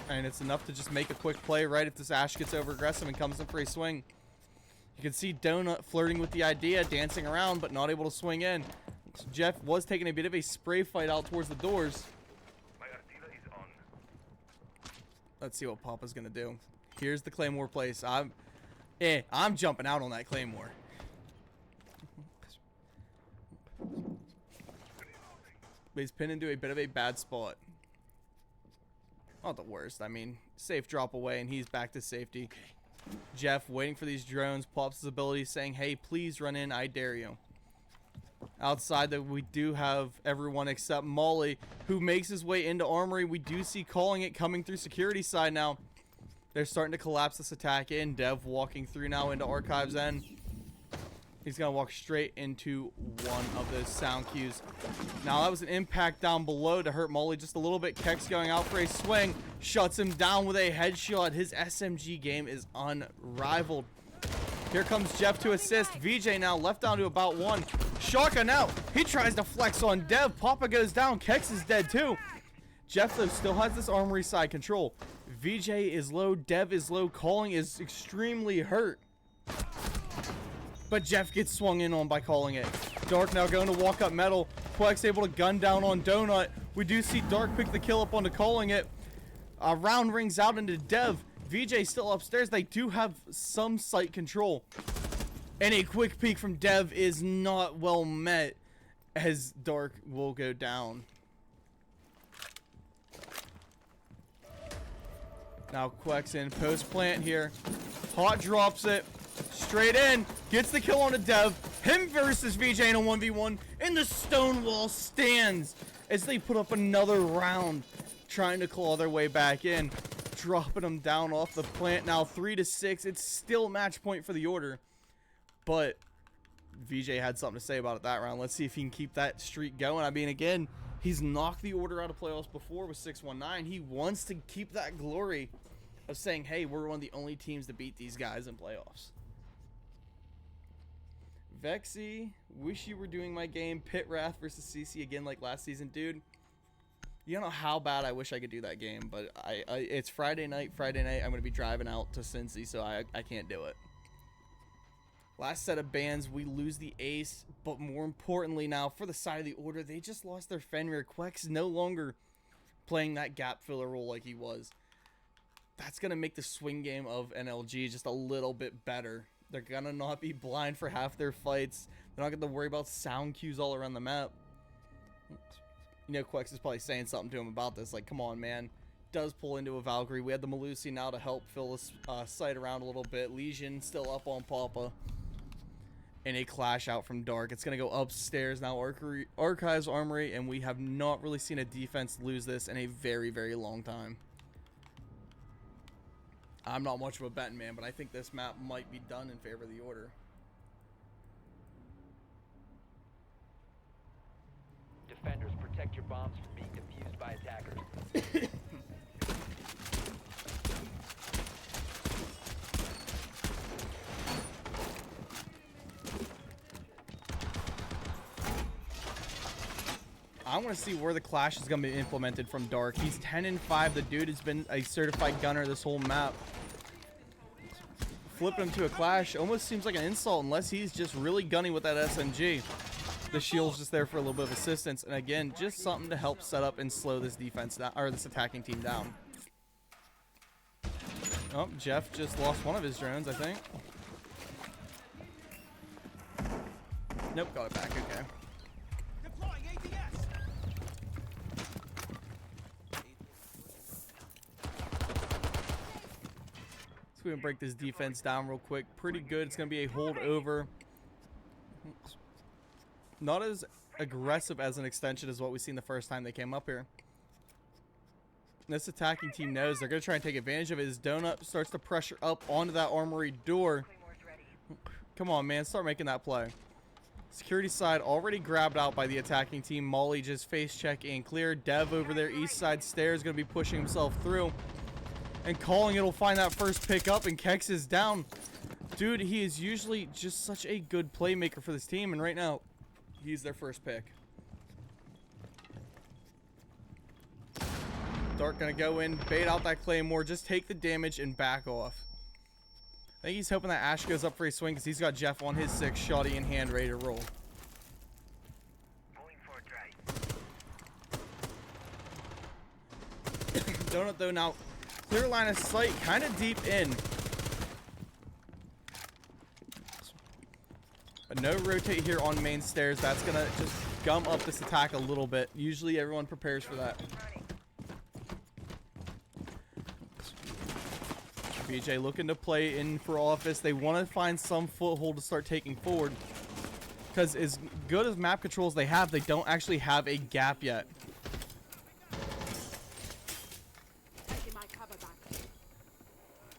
And it's enough to just make a quick play right if this Ash gets over aggressive and comes in for a swing. You can see Donut flirting with the idea, dancing around, but not able to swing in. So Jeff was taking a bit of a spray fight out towards the doors. Let's see what Papa's gonna do. Here's the Claymore place. I'm jumping out on that Claymore. But he's pinned into a bit of a bad spot. Not the worst. I mean, safe drop away, and he's back to safety. Jeff waiting for these drones. Pops his ability, saying, hey, please run in. I dare you. Outside, that we do have everyone except Molly, who makes his way into Armory. We do see Calling It coming through security side now. They're starting to collapse this attack in. Dev walking through now into Archives End. He's going to walk straight into one of those sound cues. Now, that was an impact down below to hurt Molly just a little bit. Kex going out for a swing. Shuts him down with a headshot. His SMG game is unrivaled. Here comes Jeff to assist. VJ now left down to about 1. Shotgun out. He tries to flex on Dev. Papa goes down. Kex is dead too. Jeff, though, still has this Armory side control. VJ is low. Dev is low. Calling is extremely hurt. But Jeff gets swung in on by Calling It. Dark now going to walk up metal. Quex able to gun down on Donut. We do see Dark pick the kill up onto Calling It. A round rings out into Dev. VJ still upstairs. They do have some sight control. And a quick peek from Dev is not well met, as Dark will go down. Now Quex in post plant here. Hot drops it. Straight in. Gets the kill on a Dev. Him versus VJ in a 1v1. And the Stonewall stands as they put up another round, trying to claw their way back in. Dropping them down off the plant. Now 3-6. It's still match point for the order. But VJ had something to say about it that round. Let's see if he can keep that streak going. I mean, again, he's knocked the order out of playoffs before with 619. He wants to keep that glory of saying, hey, we're one of the only teams to beat these guys in playoffs. Vexy, wish you were doing my game. Pit Wrath versus CC again like last season. Dude, you don't know how bad I wish I could do that game, but it's Friday night. I'm going to be driving out to Cincy, so I can't do it. Last set of bans, we lose the ace, but more importantly now, for the side of the order, they just lost their Fenrir. Quex no longer playing that gap filler role like he was. That's going to make the swing game of NLG just a little bit better. They're going to not be blind for half their fights. They're not going to worry about sound cues all around the map. You know, Quex is probably saying something to him about this. Like, come on, man. Does pull into a Valkyrie. We had the Malusi now to help fill this site around a little bit. Legion still up on Papa. And a clash out from Dark. It's going to go upstairs now. Archives Armory. And we have not really seen a defense lose this in a very, very long time. I'm not much of a betting man, but I think this map might be done in favor of the order. Defenders, protect your bombs from being defused by attackers. I want to see where the clash is going to be implemented from Dark. He's 10-5. The dude has been a certified gunner this whole map. Flipping him to a clash almost seems like an insult unless he's just really gunning with that SMG. The shield's just there for a little bit of assistance. And again, just something to help set up and slow this defense down, or this attacking team down. Oh, Jeff just lost one of his drones, I think. Nope, got it back. Okay. Deploying ADS. So we're gonna break this defense down real quick. Pretty good. It's gonna be a holdover. Not as aggressive as an extension as what we seen the first time they came up here. This attacking team knows they're gonna try and take advantage of it. As Donut starts to pressure up onto that armory door. Come on, man, start making that play. Security side already grabbed out by the attacking team. Molly just face check and clear. Dev over there, east side stairs, going to be pushing himself through. And calling it'll find that first pick up, and Kex is down. Dude, he is usually just such a good playmaker for this team, and right now, he's their first pick. Dark going to go in, bait out that Claymore, just take the damage and back off. I think he's hoping that Ash goes up for a swing because he's got Jeff on his 6 shotty in hand ready to roll. Donut though now clear line of sight kind of deep in. But no rotate here on main stairs. That's going to just gum up this attack a little bit. Usually everyone prepares for that. BJ looking to play in for office. They want to find some foothold to start taking forward. Because as good as map controls they have, they don't actually have a gap yet.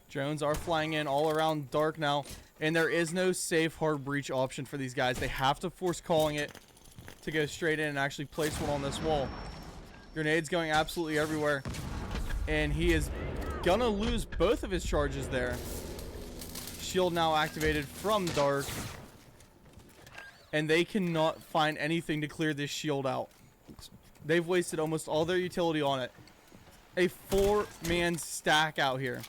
Drones are flying in all around Dark now. And there is no safe hard breach option for these guys. They have to force calling it to go straight in and actually place one on this wall. Grenades going absolutely everywhere. And he is gonna lose both of his charges there. Shield now activated from Dark. And they cannot find anything to clear this shield out. They've wasted almost all their utility on it. A 4-man stack out here.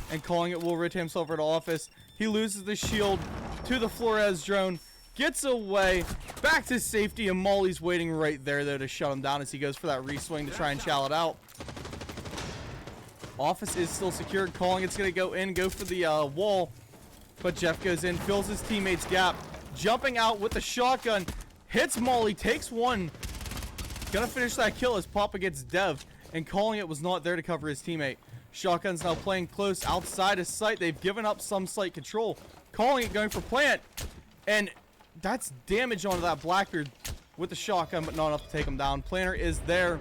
And calling it will rotate himself over to office. He loses the shield to the Flores drone. Gets away. Back to safety. And Molly's waiting right there though to shut him down as he goes for that reswing to try and chow it out. Office is still secured. Calling it's going to go in, go for the wall. But Jeff goes in, fills his teammate's gap. Jumping out with the shotgun. Hits Molly, takes one. Gonna finish that kill as Papa gets Dev. And calling it was not there to cover his teammate. Shotgun's now playing close outside of sight. They've given up some slight control. Calling it going for plant. And that's damage onto that Blackbeard with the shotgun, but not enough to take him down. Planner is there.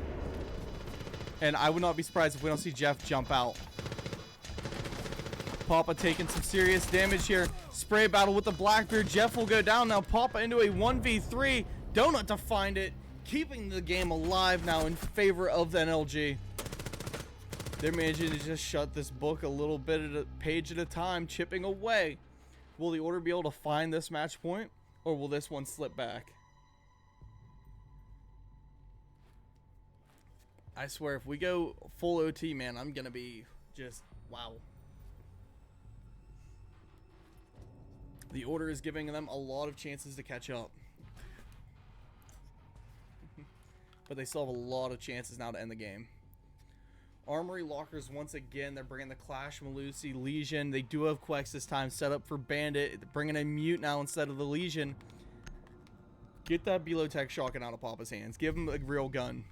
And I would not be surprised if we don't see Jeff jump out. Papa taking some serious damage here. Spray battle with the Blackbeard. Jeff will go down now. Papa into a 1v3. Donut to find it. Keeping the game alive now in favor of the NLG. They're managing to just shut this book a little bit at a page at a time, chipping away. Will the Order be able to find this match point, or will this one slip back? I swear, if we go full OT, man, I'm going to be just, wow. The Order is giving them a lot of chances to catch up. But they still have a lot of chances now to end the game. Armory lockers once again. They're bringing the Clash, Malusi, Legion. They do have Quex this time set up for Bandit. They're bringing a Mute now instead of the Legion. Get that Below Tech shotgun out of Papa's hands. Give him a real gun.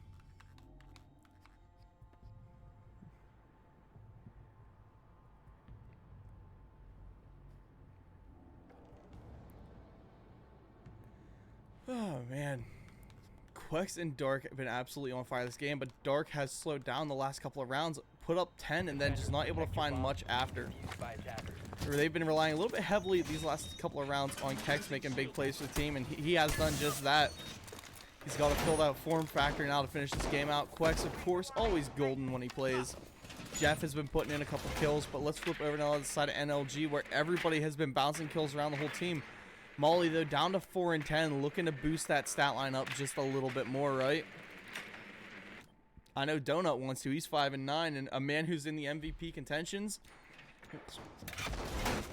Oh, man. Quex and Dark have been absolutely on fire this game, but Dark has slowed down the last couple of rounds, put up 10, and then just not able to find much after. They've been relying a little bit heavily these last couple of rounds on Kex making big plays for the team, and he has done just that. He's got to fill that form factor now to finish this game out. Quex, of course, always golden when he plays. Jeff has been putting in a couple kills, but let's flip over now to the side of NLG, where everybody has been bouncing kills around the whole team. Molly, though, down to 4 and 10, looking to boost that stat line up just a little bit more, right? I know Donut wants to. He's 5-9, and a man who's in the MVP contentions.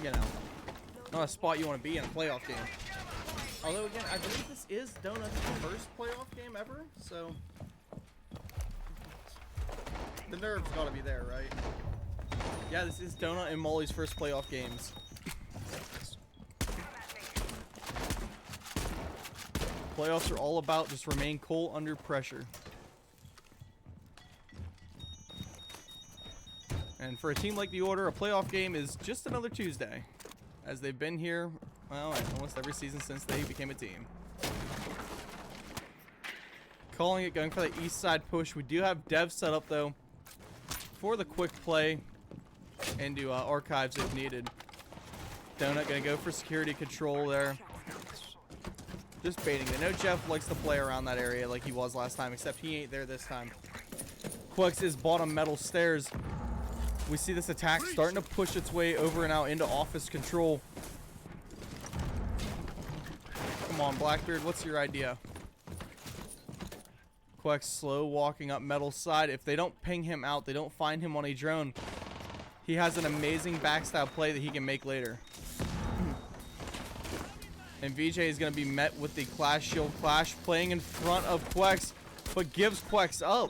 You know, not a spot you want to be in a playoff game. Although again, I believe this is Donut's first playoff game ever, so the nerves got to be there, right? Yeah, this is Donut and Molly's first playoff games. Playoffs are all about just remain cool under pressure. And for a team like the Order, a playoff game is just another Tuesday, as they've been here, well, almost every season since they became a team. Calling it, going for the east side push. We do have Dev set up, though, for the quick play into archives if needed. Donut going to go for security control there. Just baiting. They know Jeff likes to play around that area like he was last time, except he ain't there this time. Quex is bottom metal stairs. We see this attack starting to push its way over and out into office control. Come on, Blackbeard, what's your idea? Quex slow walking up metal side. If they don't ping him out, they don't find him on a drone, he has an amazing backstab play that he can make later. And VJ is going to be met with the Clash Shield Clash, playing in front of Quex, but gives Quex up.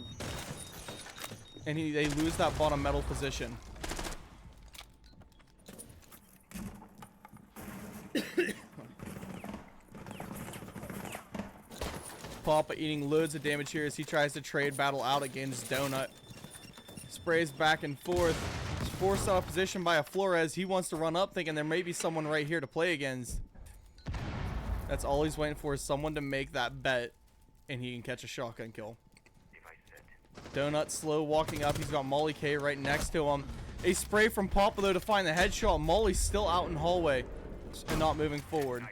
And they lose that bottom metal position. Papa eating loads of damage here as he tries to trade battle out against Donut. Sprays back and forth. He's forced out of position by a Flores. He wants to run up thinking there may be someone right here to play against. That's all he's waiting for, is someone to make that bet and he can catch a shotgun kill. Donut slow walking up. He's got Molly K right next to him. A spray from Papa though to find the headshot. Molly's still out in hallway and not moving forward.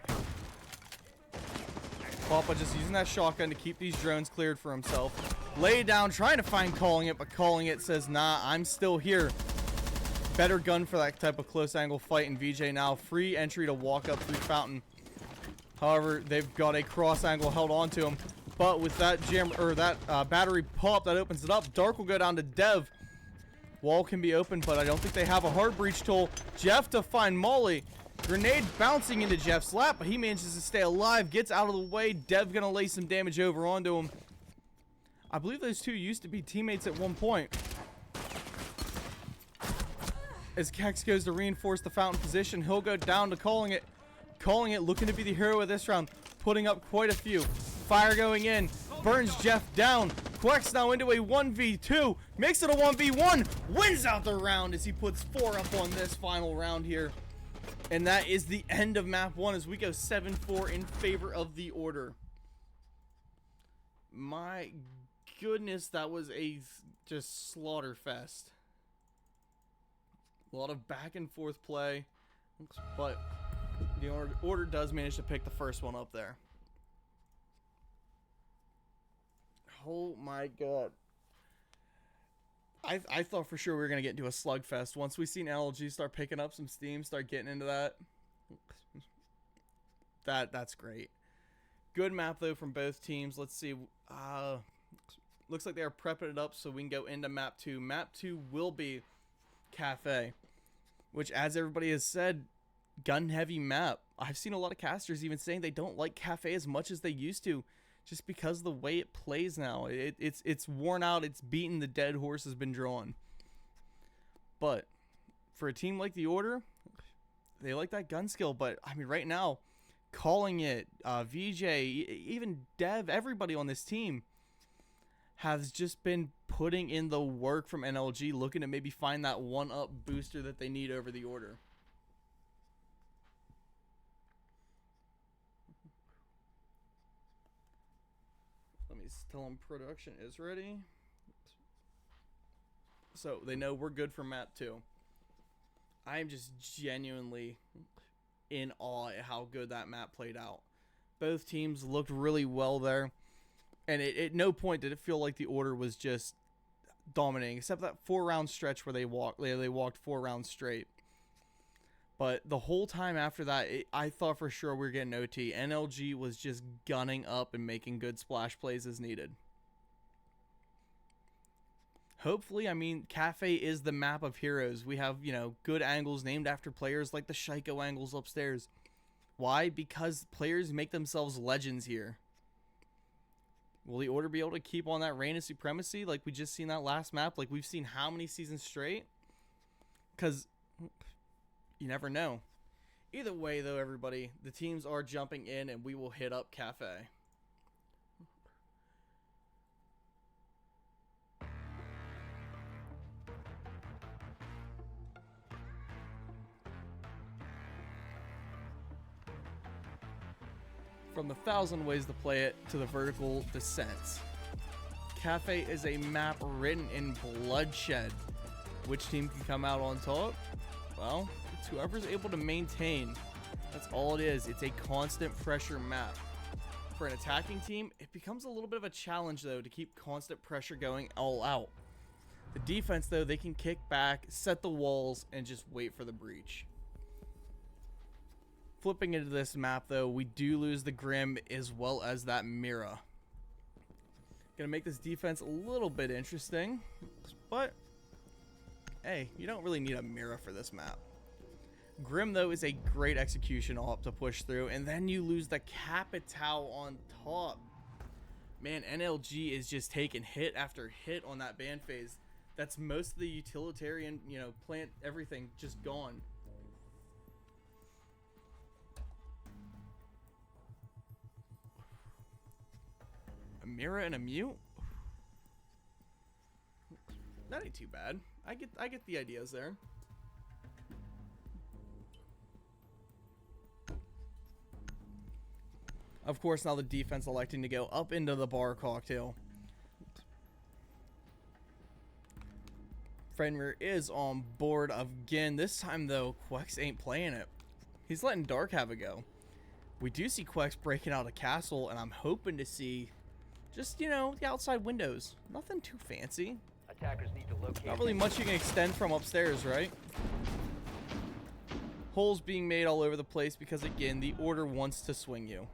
Papa just using that shotgun to keep these drones cleared for himself. Lay down, trying to find Calling It, but Calling It says, nah, I'm still here. Better gun for that type of close angle fight, and VJ now free entry to walk up through Fountain. However, they've got a cross angle held onto him. But with that jam or that battery pop that opens it up, Dark will go down to Dev. Wall can be open, but I don't think they have a hard breach tool. Jeff to find Molly. Grenade bouncing into Jeff's lap, but he manages to stay alive. Gets out of the way. Dev gonna lay some damage over onto him. I believe those two used to be teammates at one point. As Kex goes to reinforce the Fountain position, he'll go down to Calling It. Calling It looking to be the hero of this round, putting up quite a few. Fire going in, burns Jeff down. Quex now into a 1v2, makes it a 1v1, wins out the round as he puts 4 up on this final round here. And that is the end of map 1 as we go 7-4 in favor of the Order. My goodness, that was a just slaughter fest. A lot of back and forth play, but the Order does manage to pick the first one up there. Oh my god. I thought for sure we were going to get into a slugfest. Once we seen NLG start picking up some steam, start getting into that. That's great. Good map though from both teams. Let's see. Looks like they are prepping it up so we can go into map 2. Map 2 will be Cafe, which, as everybody has said, gun heavy map. I've seen a lot of casters even saying they don't like Cafe as much as they used to, just because of the way it plays now. It's worn out. It's beaten. The dead horse has been drawn. But for a team like the Order, they like that gun skill. But I mean, right now, Calling It, VJ, even Dev, everybody on this team has just been putting in the work from NLG, looking to maybe find that one-up booster that they need over the Order. Let me tell them production is ready. So they know we're good for map 2. I am just genuinely in awe at how good that map played out. Both teams looked really well there. And at no point did it feel like the Order was just dominating, except that 4-round stretch where they walked 4 rounds straight. But the whole time after that, I thought for sure we were getting OT. NLG was just gunning up and making good splash plays as needed. Hopefully, I mean, Cafe is the map of heroes. We have, you know, good angles named after players like the Shaiko angles upstairs. Why? Because players make themselves legends here. Will the Order be able to keep on that reign of supremacy like we just seen that last map? Like we've seen how many seasons straight? Because you never know. Either way, though, everybody, the teams are jumping in and we will hit up Cafe. From the 1,000 ways to play it to the vertical descents. Cafe is a map written in bloodshed. Which team can come out on top? Well, it's whoever's able to maintain. That's all it is. It's a constant pressure map. For an attacking team, it becomes a little bit of a challenge, though, to keep constant pressure going all out. The defense, though, they can kick back, set the walls, and just wait for the breach. Flipping into this map, though, we do lose the Grim as well as that Mira. Gonna make this defense a little bit interesting, but hey, you don't really need a Mira for this map. Grim, though, is a great execution op to push through, and then you lose the Capitao on top. Man, NLG is just taking hit after hit on that ban phase. That's most of the utilitarian, you know, plant everything just gone. A Mira and a Mute? That ain't too bad. I get the ideas there. Of course, now the defense electing to go up into the bar cocktail. Fenrir is on board again. This time, though, Quex ain't playing it. He's letting Dark have a go. We do see Quex breaking out a castle, and I'm hoping to see just, you know, the outside windows. Nothing too fancy. Attackers need to locate. Not really much you can extend from upstairs, right? Holes being made all over the place because, again, the Order wants to swing you.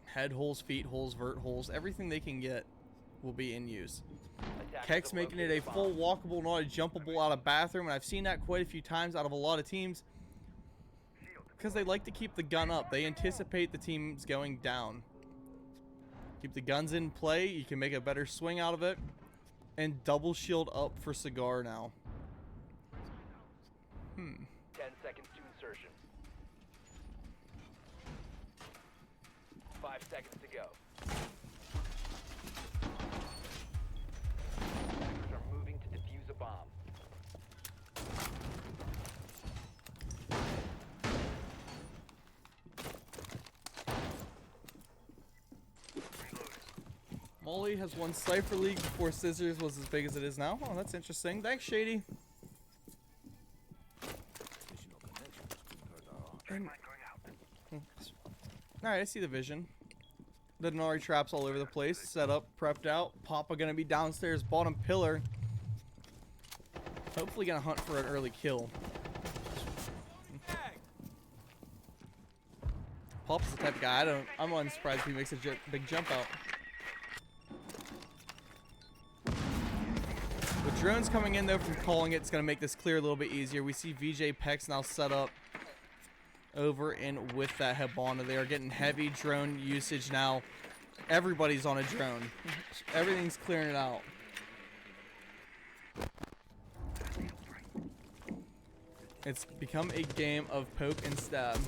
Head holes, feet holes, vert holes, everything they can get will be in use. Kex making it a full walkable, not a jumpable out of bathroom, and I've seen that quite a few times out of a lot of teams because they like to keep the gun up. They anticipate the teams going down. Keep the guns in play, you can make a better swing out of it. And double shield up for Cigar now. 10 seconds to insertion. 5 seconds to go. Attackers are moving to defuse a bomb. Molly has won Cypher League before Scissors was as big as it is now. Oh, that's interesting. Thanks, Shady. Alright, I see the vision. The Denari traps all over the place. Set up, prepped out. Papa gonna be downstairs, bottom pillar. Hopefully gonna hunt for an early kill. Papa's the type of guy, I'm unsurprised if he makes a big jump out. With drones coming in, though, from calling it, it's going to make this clear a little bit easier. We see VJ Pex now set up over and with that Hibana. They are getting heavy drone usage now. Everybody's on a drone. Everything's clearing it out. It's become a game of poke and stab.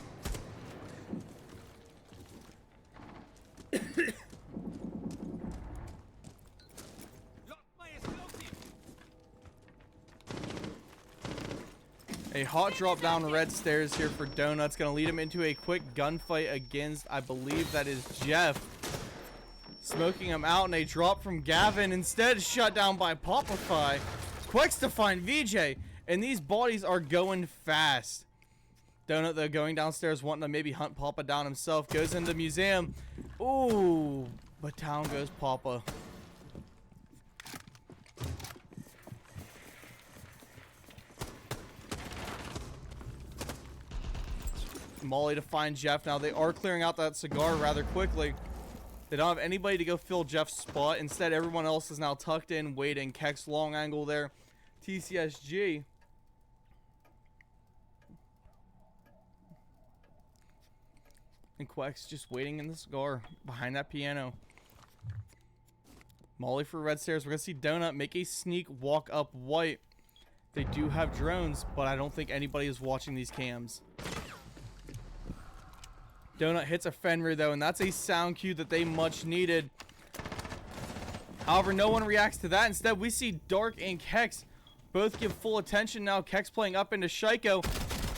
A hot drop down red stairs here for Donuts. Going to lead him into a quick gunfight against, I believe that is Jeff. Smoking him out, and a drop from Gavin. Instead, shut down by Popify. Quex to find VJ. And these bodies are going fast. Donut, though, going downstairs, wanting to maybe hunt Papa down himself. Goes into the museum. Ooh, but down goes Papa. Molly to find Jeff. Now they are clearing out that Cigar rather quickly. They don't have anybody to go fill Jeff's spot. Instead, everyone else is now tucked in, waiting. Kex long angle there. TCSG. And Quex just waiting in the cigar behind that piano. Molly for red stairs. We're going to see Donut make a sneak walk up white. They do have drones, but I don't think anybody is watching these cams. Donut hits a Fenrir though, and that's a sound cue that they much needed. However, no one reacts to that. Instead, we see Dark and Kex both give full attention now. Kex playing up into Shiko.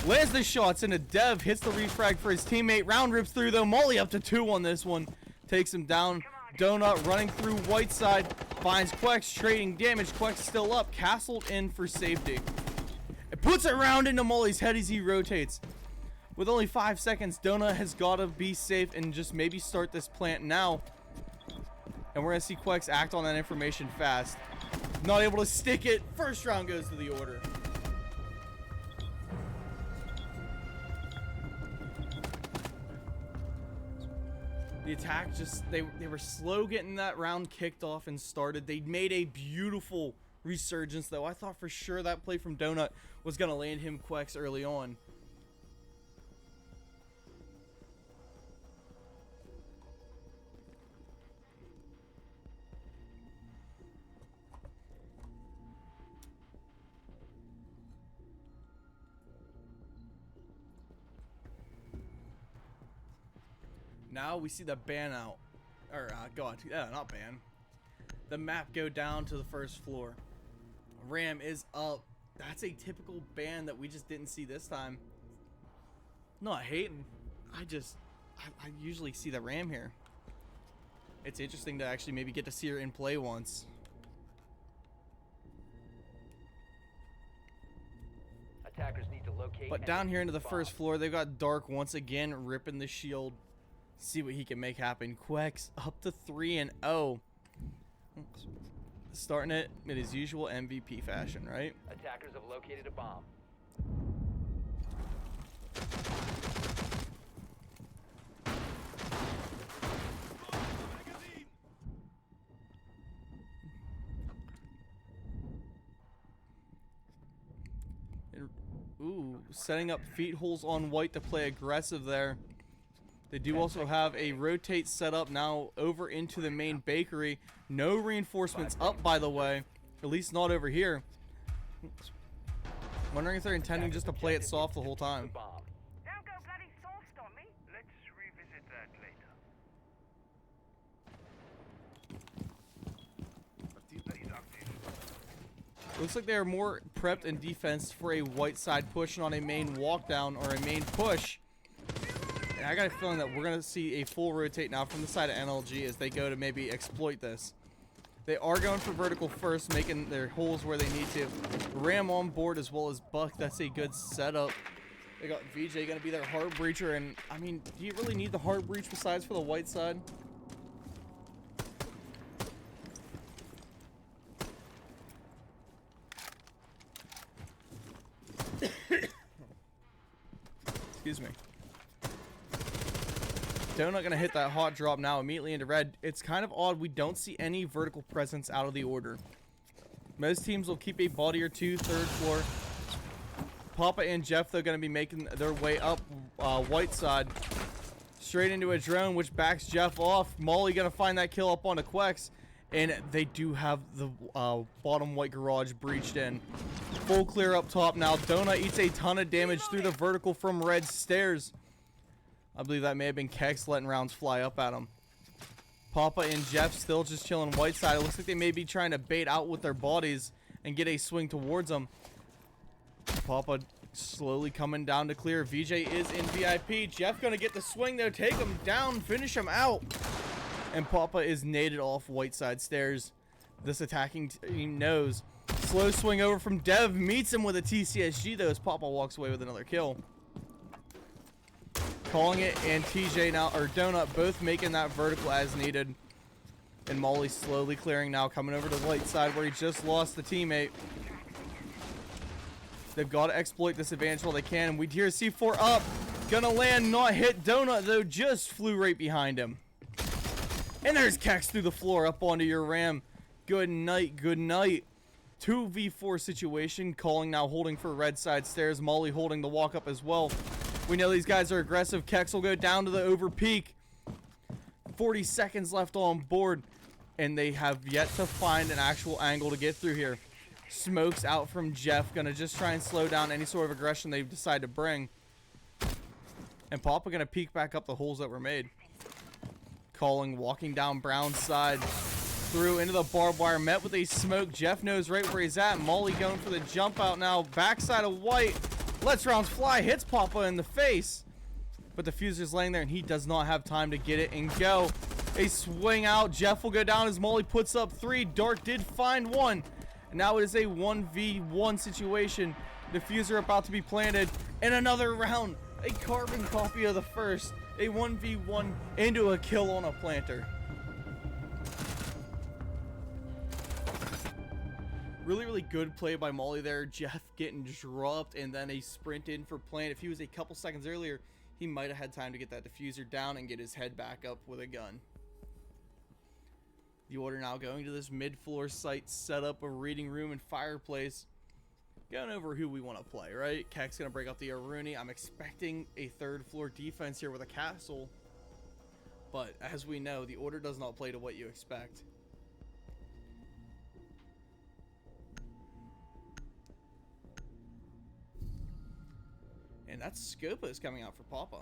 Lands the shots into Dev. Hits the refrag for his teammate. Round rips through though. Molly up to 2 on this one. Takes him down. Donut running through white side. Finds Quex trading damage. Quex still up. Castled in for safety. It puts a round into Molly's head as he rotates. With only 5 seconds, Donut has got to be safe and just maybe start this plant now. And we're going to see Quex act on that information fast. Not able to stick it. First round goes to the order. The attack just, they were slow getting that round kicked off and started. They made a beautiful resurgence though. I thought for sure that play from Donut was going to land him Quex early on. Now we see the ban out, or not ban. The map go down to the first floor. Ram is up. That's a typical ban that we just didn't see this time. Not hating. I usually see the Ram here. It's interesting to actually maybe get to see her in play once. Attackers need to locate. But down here into the first floor, they've got Dark once again ripping the shield. See what he can make happen. Quex up to 3-0. Starting it in his usual MVP fashion, right? Attackers have located a bomb. Ooh, setting up feet holes on white to play aggressive there. They do also have a rotate set up now over into the main bakery. No reinforcements up, by the way. At least not over here. Wondering if they're intending just to play it soft the whole time. Don't go bloody soft on me. Let's revisit that later. Looks like they are more prepped in defense for a white side push and on a main walk down or a main push. And I got a feeling that we're going to see a full rotate now from the side of NLG as they go to maybe exploit this. They are going for vertical first, making their holes where they need to. Ram on board as well as Buck. That's a good setup. They got VJ going to be their hard breacher. And, I mean, do you really need the hard breach besides for the white side? Excuse me. Donut gonna hit that hot drop now immediately into red. It's kind of odd we don't see any vertical presence out of the order. Most teams will keep a body or two third floor. Papa and Jeff though gonna be making their way up white side straight into a drone which backs Jeff off. Molly gonna find that kill up on a Quex, and they do have the bottom white garage breached in. Full clear up top now. Donut eats a ton of damage through the vertical from red stairs. I believe that may have been Kex letting rounds fly up at him. Papa and Jeff still just chilling white side. It looks like they may be trying to bait out with their bodies and get a swing towards them. Papa slowly coming down to clear. VJ is in VIP. Jeff gonna get the swing though. Take him down. Finish him out. And Papa is naded off white side stairs. This attacking team knows. Slow swing over from Dev. Meets him with a TCSG though as Papa walks away with another kill. Calling it, and TJ now, or Donut, both making that vertical as needed. And Molly slowly clearing now, coming over to the white side where he just lost the teammate. They've got to exploit this advantage while they can. And we hear C4 up. Gonna land, not hit. Donut, though, just flew right behind him. And there's Kex through the floor up onto your ram. Good night, good night. 2v4 situation. Calling now holding for red side stairs. Molly holding the walk up as well. We know these guys are aggressive. Kex will go down to the over peak. 40 seconds left on board. And they have yet to find an actual angle to get through here. Smokes out from Jeff. Gonna just try and slow down any sort of aggression they decide to bring. And Papa gonna peek back up the holes that were made. Calling, walking down Brown's side. Through into the barbed wire. Met with a smoke. Jeff knows right where he's at. Molly going for the jump out now. Backside of White. Lets rounds fly. Hits Papa in the face. But the Fuser's laying there and he does not have time to get it and go. A swing out. Jeff will go down as Molly puts up 3. Dark did find 1. And now it is a 1v1 situation. Diffuser about to be planted. And another round. A carbon copy of the first. A 1v1 into a kill on a planter. Really, really good play by Molly there. Jeff getting dropped and then a sprint in for plant. If he was a couple seconds earlier, he might have had time to get that diffuser down and get his head back up with a gun. The order now going to this mid-floor site, set up a reading room and fireplace. Going over who we want to play, right? Kex going to break up the Aruni. I'm expecting a third floor defense here with a castle. But as we know, the order does not play to what you expect. And that's Scopa is coming out for Papa.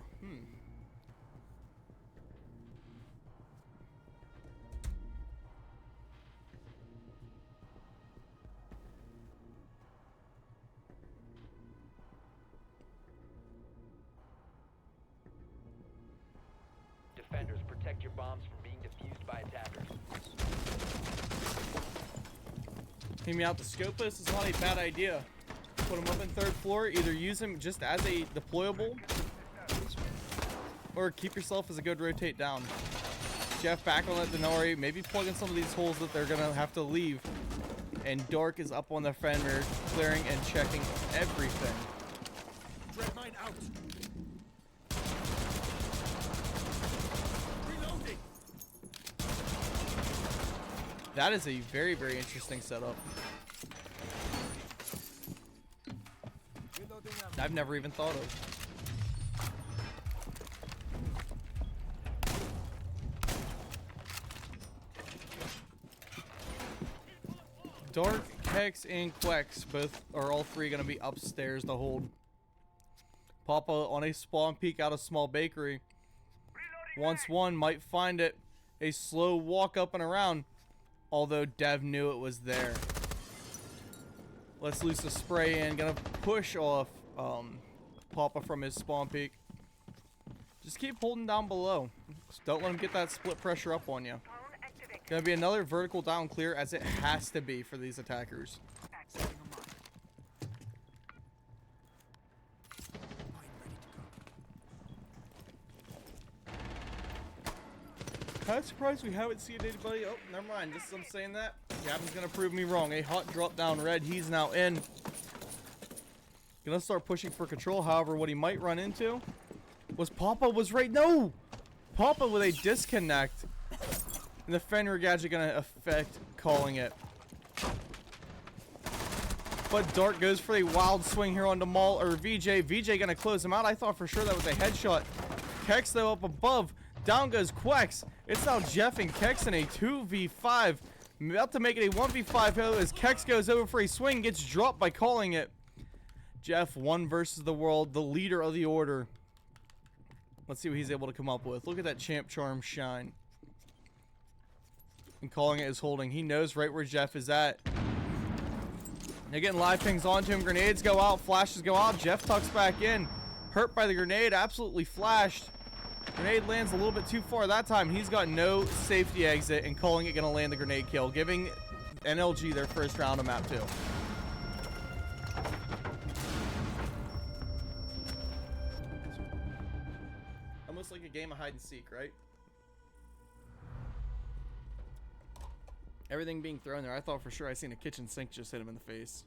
Defenders, protect your bombs from being defused by attackers. Teaming out the Scopus is not a bad idea. Put him up in third floor. Either use him just as a deployable, or keep yourself as a good rotate down. Jeff back on that Denari. Maybe plug in some of these holes that they're going to have to leave. And Dark is up on the fender, clearing and checking everything. Dread mine out. Reloading. That is a very, very interesting setup. Reloading ammo. I've never even thought of. Dark, Kex, and Quex both are all three going to be upstairs to hold. Papa on a spawn peek out of small bakery. Once one might find it. A slow walk up and around. Although Dev knew it was there. Let's loose the spray in. Gonna push off Papa from his spawn peak. Just keep holding down below. Just don't let him get that split pressure up on you. Gonna be another vertical down clear, as it has to be for these attackers. Setting a mine. Mine ready to go. Kind of surprised we haven't seen anybody. Oh, never mind. Just I'm saying that. Gavin's gonna prove me wrong. A hot drop down red. He's now in. Gonna start pushing for control. However, what he might run into was Papa was right. No! Papa with a disconnect. And the Fenrir gadget gonna affect calling it. But Dark goes for a wild swing here onto Maul or VJ. VJ gonna close him out. I thought for sure that was a headshot. Kex though up above. Down goes Quex. It's now Jeff and Kex in a 2v5. About to make it a 1v5 though as Kex goes over for a swing. Gets dropped by calling it. Jeff, one versus the world. The leader of the order. Let's see what he's able to come up with. Look at that champ charm shine. And calling it is holding. He knows right where Jeff is at. They're getting live pings onto him. Grenades go out. Flashes go out. Jeff tucks back in. Hurt by the grenade. Absolutely flashed. Grenade lands a little bit too far that time. He's got no safety exit. And calling it going to land the grenade kill. Giving NLG their first round of map 2. Almost like a game of hide and seek, right? Everything being thrown there, I thought for sure I seen a kitchen sink just hit him in the face.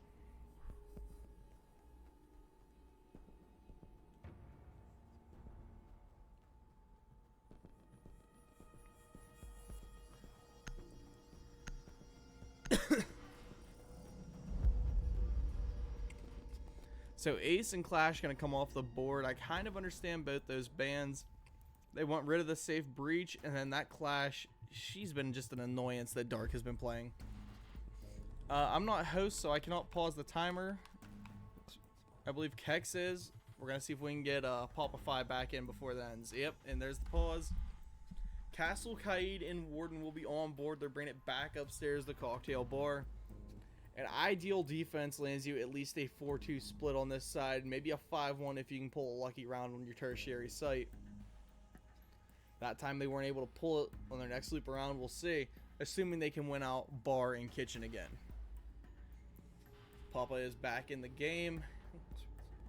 So Ace and Clash gonna come off the board. I kind of understand both those bans. They want rid of the safe breach, and then that Clash, she's been just an annoyance that Dark has been playing. I'm not host, so I cannot pause the timer. I believe Kex is. We're gonna see if we can get Popify back in before that ends. Yep, and there's the pause. Castle, Kaid, and Warden will be on board. They're bringing it back upstairs, the cocktail bar. An ideal defense lands you at least a 4-2 split on this side, maybe a 5-1 if you can pull a lucky round on your tertiary site. That time they weren't able to pull it on their next loop around. We'll see, assuming they can win out bar and kitchen again. Papa is back in the game,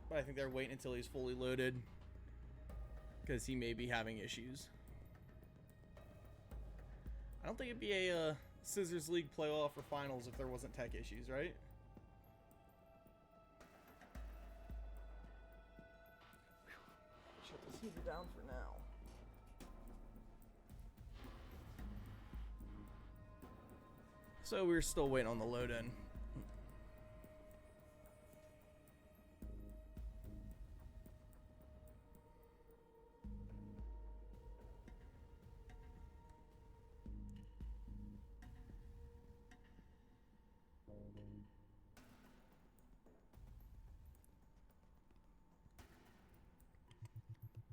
but I think they're waiting until he's fully loaded because he may be having issues. I don't think it'd be a Scissors League playoff or finals if there wasn't tech issues, right? Shut this heater down for now. So we're still waiting on the load in.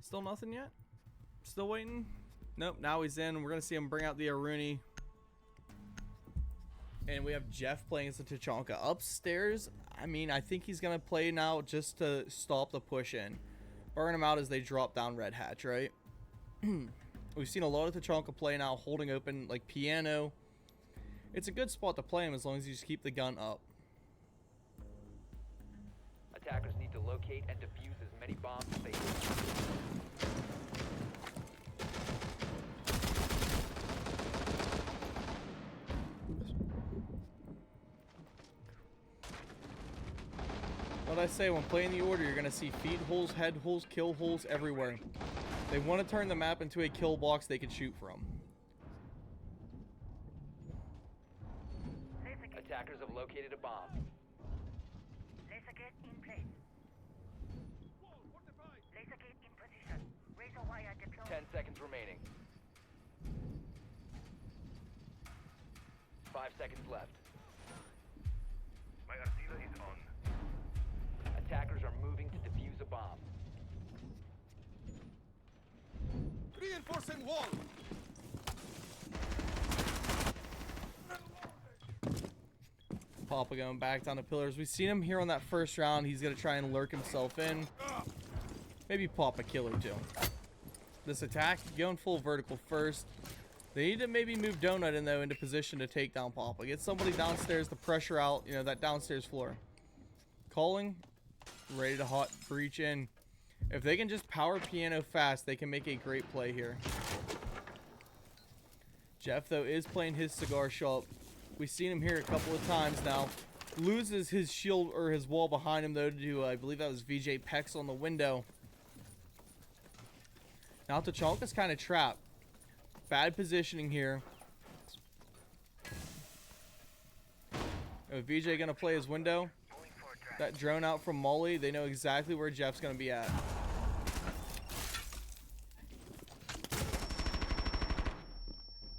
Still nothing yet? Still waiting? Nope, now he's in. We're going to see him bring out the Aruni. And we have Jeff playing as the Tachanka. Upstairs, I mean, I think he's going to play now just to stop the push in. Burn him out as they drop down Red Hatch, right? We've seen a lot of Tachanka play now, holding open like piano. It's a good spot to play him as long as you just keep the gun up. Attackers need to locate and defuse as many bombs as they can. What I say, when playing the order, you're going to see feed holes, head holes, kill holes everywhere. They want to turn the map into a kill box they can shoot from. Attackers have located a bomb. Laser gate in place. Laser gate in position. Razor wire deployed. 10 seconds remaining. 5 seconds left. My artillery is on. Attackers are moving to defuse a bomb. Reinforcing wall. Papa going back down the pillars. We've seen him here on that first round. He's going to try and lurk himself in. Maybe pop a kill or two. This attack, going full vertical first. They need to maybe move Donut in, though, into position to take down Papa. Get somebody downstairs to pressure out, you know, that downstairs floor. Calling. Ready to hot breach in. If they can just power piano fast, they can make a great play here. Jeff, though, is playing his cigar shop. We've seen him here a couple of times now. Loses his shield or his wall behind him, though, to, I believe that was VJ Pex on the window. Now Tachanka's kind of trapped. Bad positioning here. VJ going to play his window. That drone out from Molly, they know exactly where Jeff's going to be at.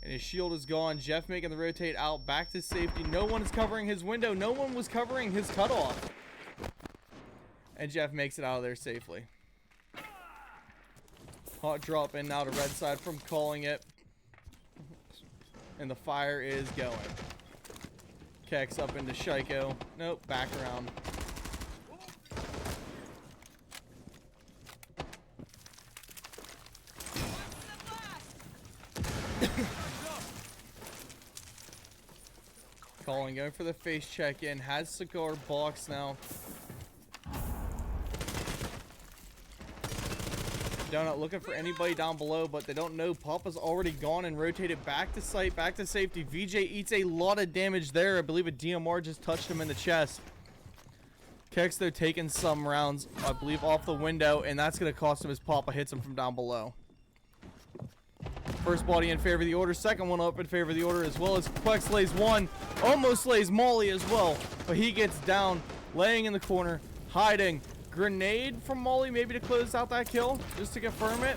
And his shield is gone. Jeff making the rotate out back to safety. No one is covering his window. No one was covering his cutoff. And Jeff makes it out of there safely. Hot drop in now to red side from calling it. And the fire is going. Kex up into Shiko. Nope, back around. Calling, going for the face check in. Has cigar box now. Donut looking for anybody down below, but they don't know. Papa's already gone and rotated back to site, back to safety. VJ eats a lot of damage there. I believe a DMR just touched him in the chest. Kex, though, taking some rounds, I believe, off the window, and that's going to cost him as Papa hits him from down below. First body in favor of the order. Second one up in favor of the order, as well as Plex lays one. Almost lays Molly as well, but he gets down, laying in the corner. hiding. Grenade from Molly, maybe to close out that kill, just to confirm it.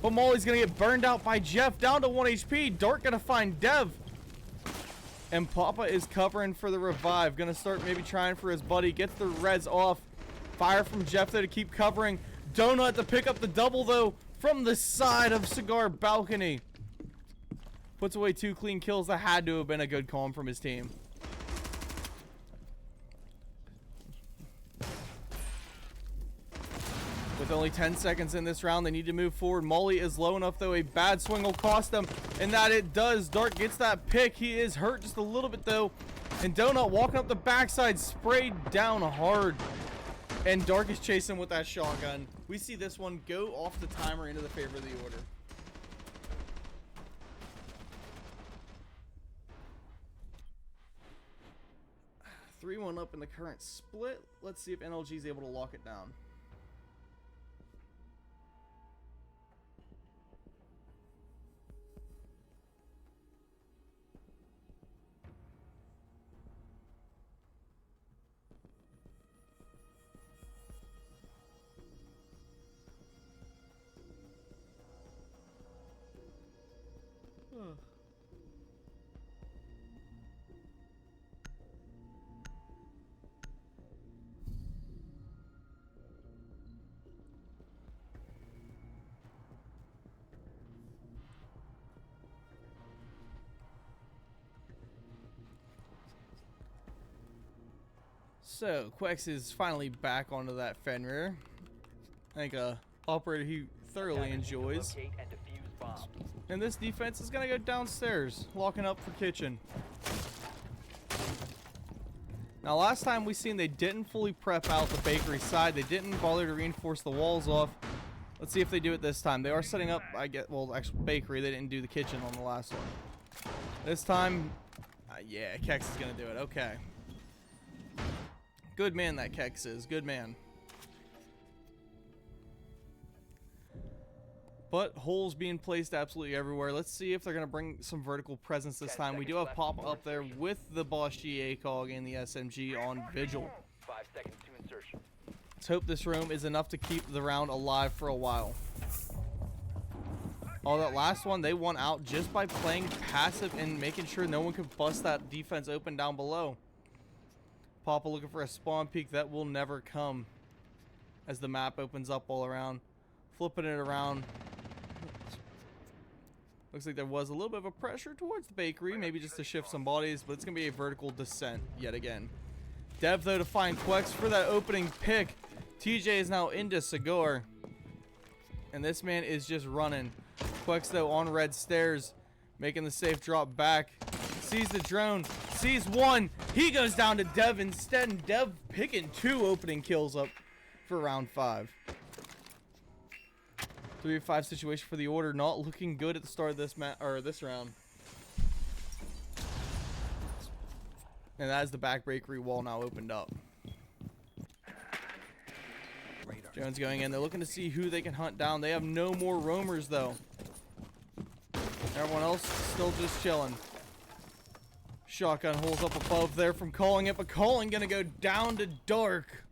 But Molly's gonna get burned out by Jeff, down to 1 HP. Dark gonna find Dev. And Papa is covering for the revive. Gonna start maybe trying for his buddy. Gets the res off. Fire from Jeff there to keep covering. Donut to pick up the double though from the side of Cigar Balcony. Puts away 2 clean kills. That had to have been a good calm from his team. With only 10 seconds in this round, they need to move forward. Molly is low enough, though. A bad swing will cost them, and that it does. Dark gets that pick. He is hurt just a little bit, though. And Donut walking up the backside, sprayed down hard. And Dark is chasing with that shotgun. We see this one go off the timer into the favor of the order. Three 3-1 up in the current split. Let's see if NLG is able to lock it down. So, Quex is finally back onto that Fenrir. I think a operator he thoroughly enjoys. Locate and defuse bombs. And this defense is going to go downstairs, locking up for kitchen. Now, last time we seen they didn't fully prep out the bakery side. They didn't bother to reinforce the walls off. Let's see if they do it this time. They are setting up, well, actually bakery. They didn't do the kitchen on the last one. This time, yeah, Kex is going to do it. Okay. Good man that Kex is. Good man. But holes being placed absolutely everywhere. Let's see if they're going to bring some vertical presence this time. We do have Pop up there with the Boss G ACOG and the SMG on Vigil. 5 seconds to insertion. Let's hope this room is enough to keep the round alive for a while. Oh, that last one, they won out just by playing passive and making sure no one could bust that defense open down below. Papa looking for a spawn peek that will never come as the map opens up all around. Flipping it around. Looks like there was a little bit of a pressure towards the bakery, maybe just to shift some bodies, but it's going to be a vertical descent yet again. Dev, though, to find Quex for that opening pick. TJ is now into Cigar. And this man is just running. Quex, though, on red stairs, making the safe drop back. Sees the drone, sees one. He goes down to Dev instead, and Dev picking 2 opening kills up for round 5. 3-5 situation for the order, not looking good at the start of this round. And that is the back bakery wall now opened up. Jones going in. They're looking to see who they can hunt down. They have no more roamers though. Everyone else still just chilling. Shotgun holes up above there from Calling it, but Calling gonna go down to Dark.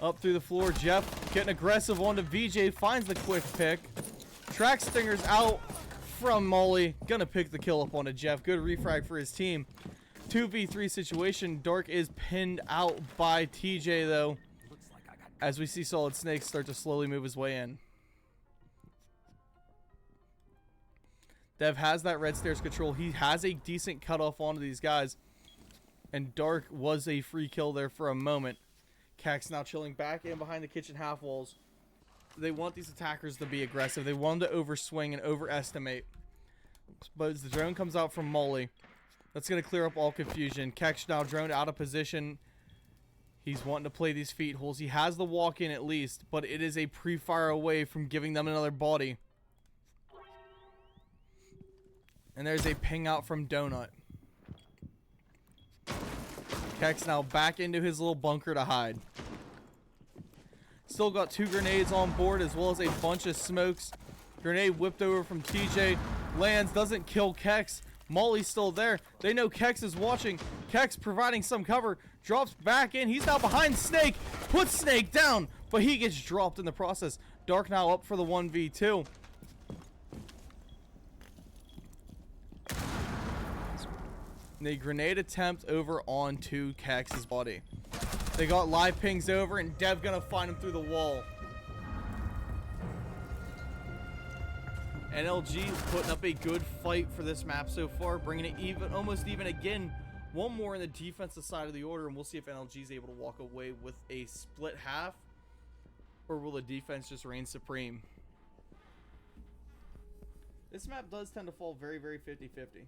Up through the floor, Jeff getting aggressive onto VJ, finds the quick pick. Track Stinger's out from Molly. Gonna pick the kill up onto Jeff. Good refrag for his team. 2v3 situation. Dark is pinned out by TJ though. As we see Solid Snake start to slowly move his way in. Dev has that red stairs control. He has a decent cutoff onto these guys. And Dark was a free kill there for a moment. Cax now chilling back in behind the kitchen half walls. They want these attackers to be aggressive. They want them to overswing and overestimate. But as the drone comes out from Molly, that's going to clear up all confusion. Cax now droned out of position. He's wanting to play these feet holes. He has the walk in at least, but it is a pre-fire away from giving them another body. And there's a ping out from Donut. Kex now back into his little bunker to hide. Still got 2 grenades on board as well as a bunch of smokes. Grenade whipped over from TJ. Lands, doesn't kill Kex. Molly's still there. They know Kex is watching. Kex providing some cover. Drops back in. He's now behind Snake. Puts Snake down, but he gets dropped in the process. Dark now up for the 1v2. And a grenade attempt over onto Kex's body. They got live pings over, and Dev gonna find him through the wall. NLG is putting up a good fight for this map so far, bringing it even, almost even again. One more in the defensive side of the order, and we'll see if NLG is able to walk away with a split half, or will the defense just reign supreme? This map does tend to fall very, very 50-50.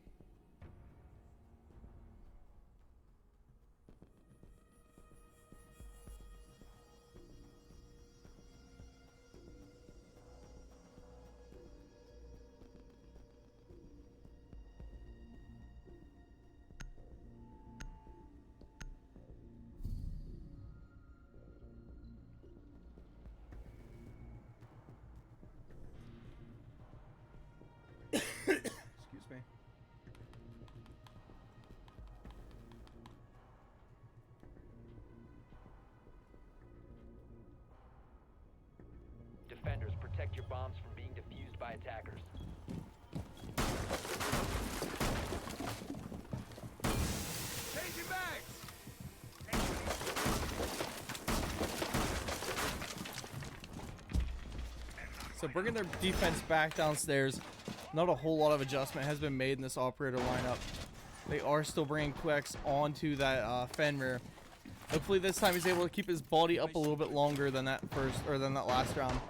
Excuse me. Defenders, protect your bombs from being defused by attackers. Changing bags! So bringing their defense back downstairs. Not a whole lot of adjustment has been made in this operator lineup. They are still bringing Quex onto that Fenrir. Hopefully this time he's able to keep his body up a little bit longer than that last round.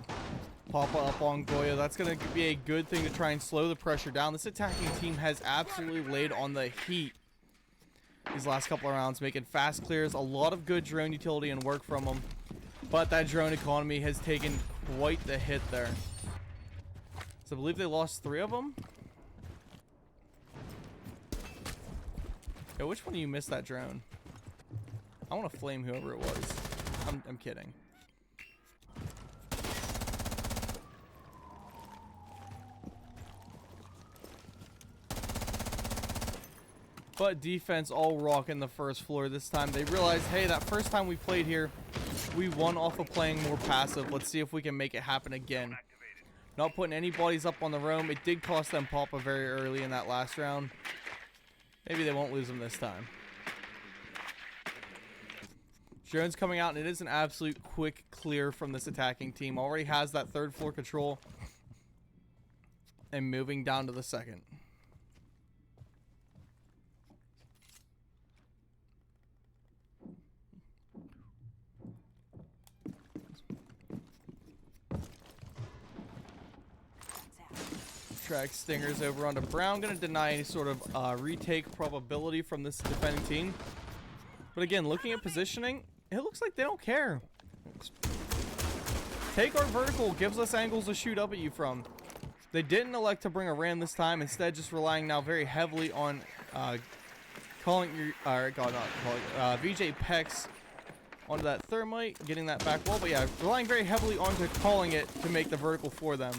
Papa up on Goyo. That's going to be a good thing to try and slow the pressure down. This attacking team has absolutely laid on the heat these last couple of rounds, making fast clears. A lot of good drone utility and work from them. But that drone economy has taken quite the hit there. So I believe they lost 3 of them. Yo, which one of you missed that drone? I want to flame whoever it was. I'm kidding. But defense all rocking the first floor this time. They realized, hey, that first time we played here, we won off of playing more passive. Let's see if we can make it happen again. Not putting any bodies up on the roam. It did cost them Papa very early in that last round. Maybe they won't lose them this time. Drone's coming out, and it is an absolute quick clear from this attacking team. Already has that 3rd floor control. And moving down to the 2nd. Track Stingers over onto Brown. Going to deny any sort of retake probability from this defending team. But again, looking at positioning, it looks like they don't care. Take our vertical. Gives us angles to shoot up at you from. They didn't elect to bring a ram this time. Instead, just relying now very heavily on calling your... VJ Pex onto that thermite. Getting that back wall. But yeah, relying very heavily onto calling it to make the vertical for them.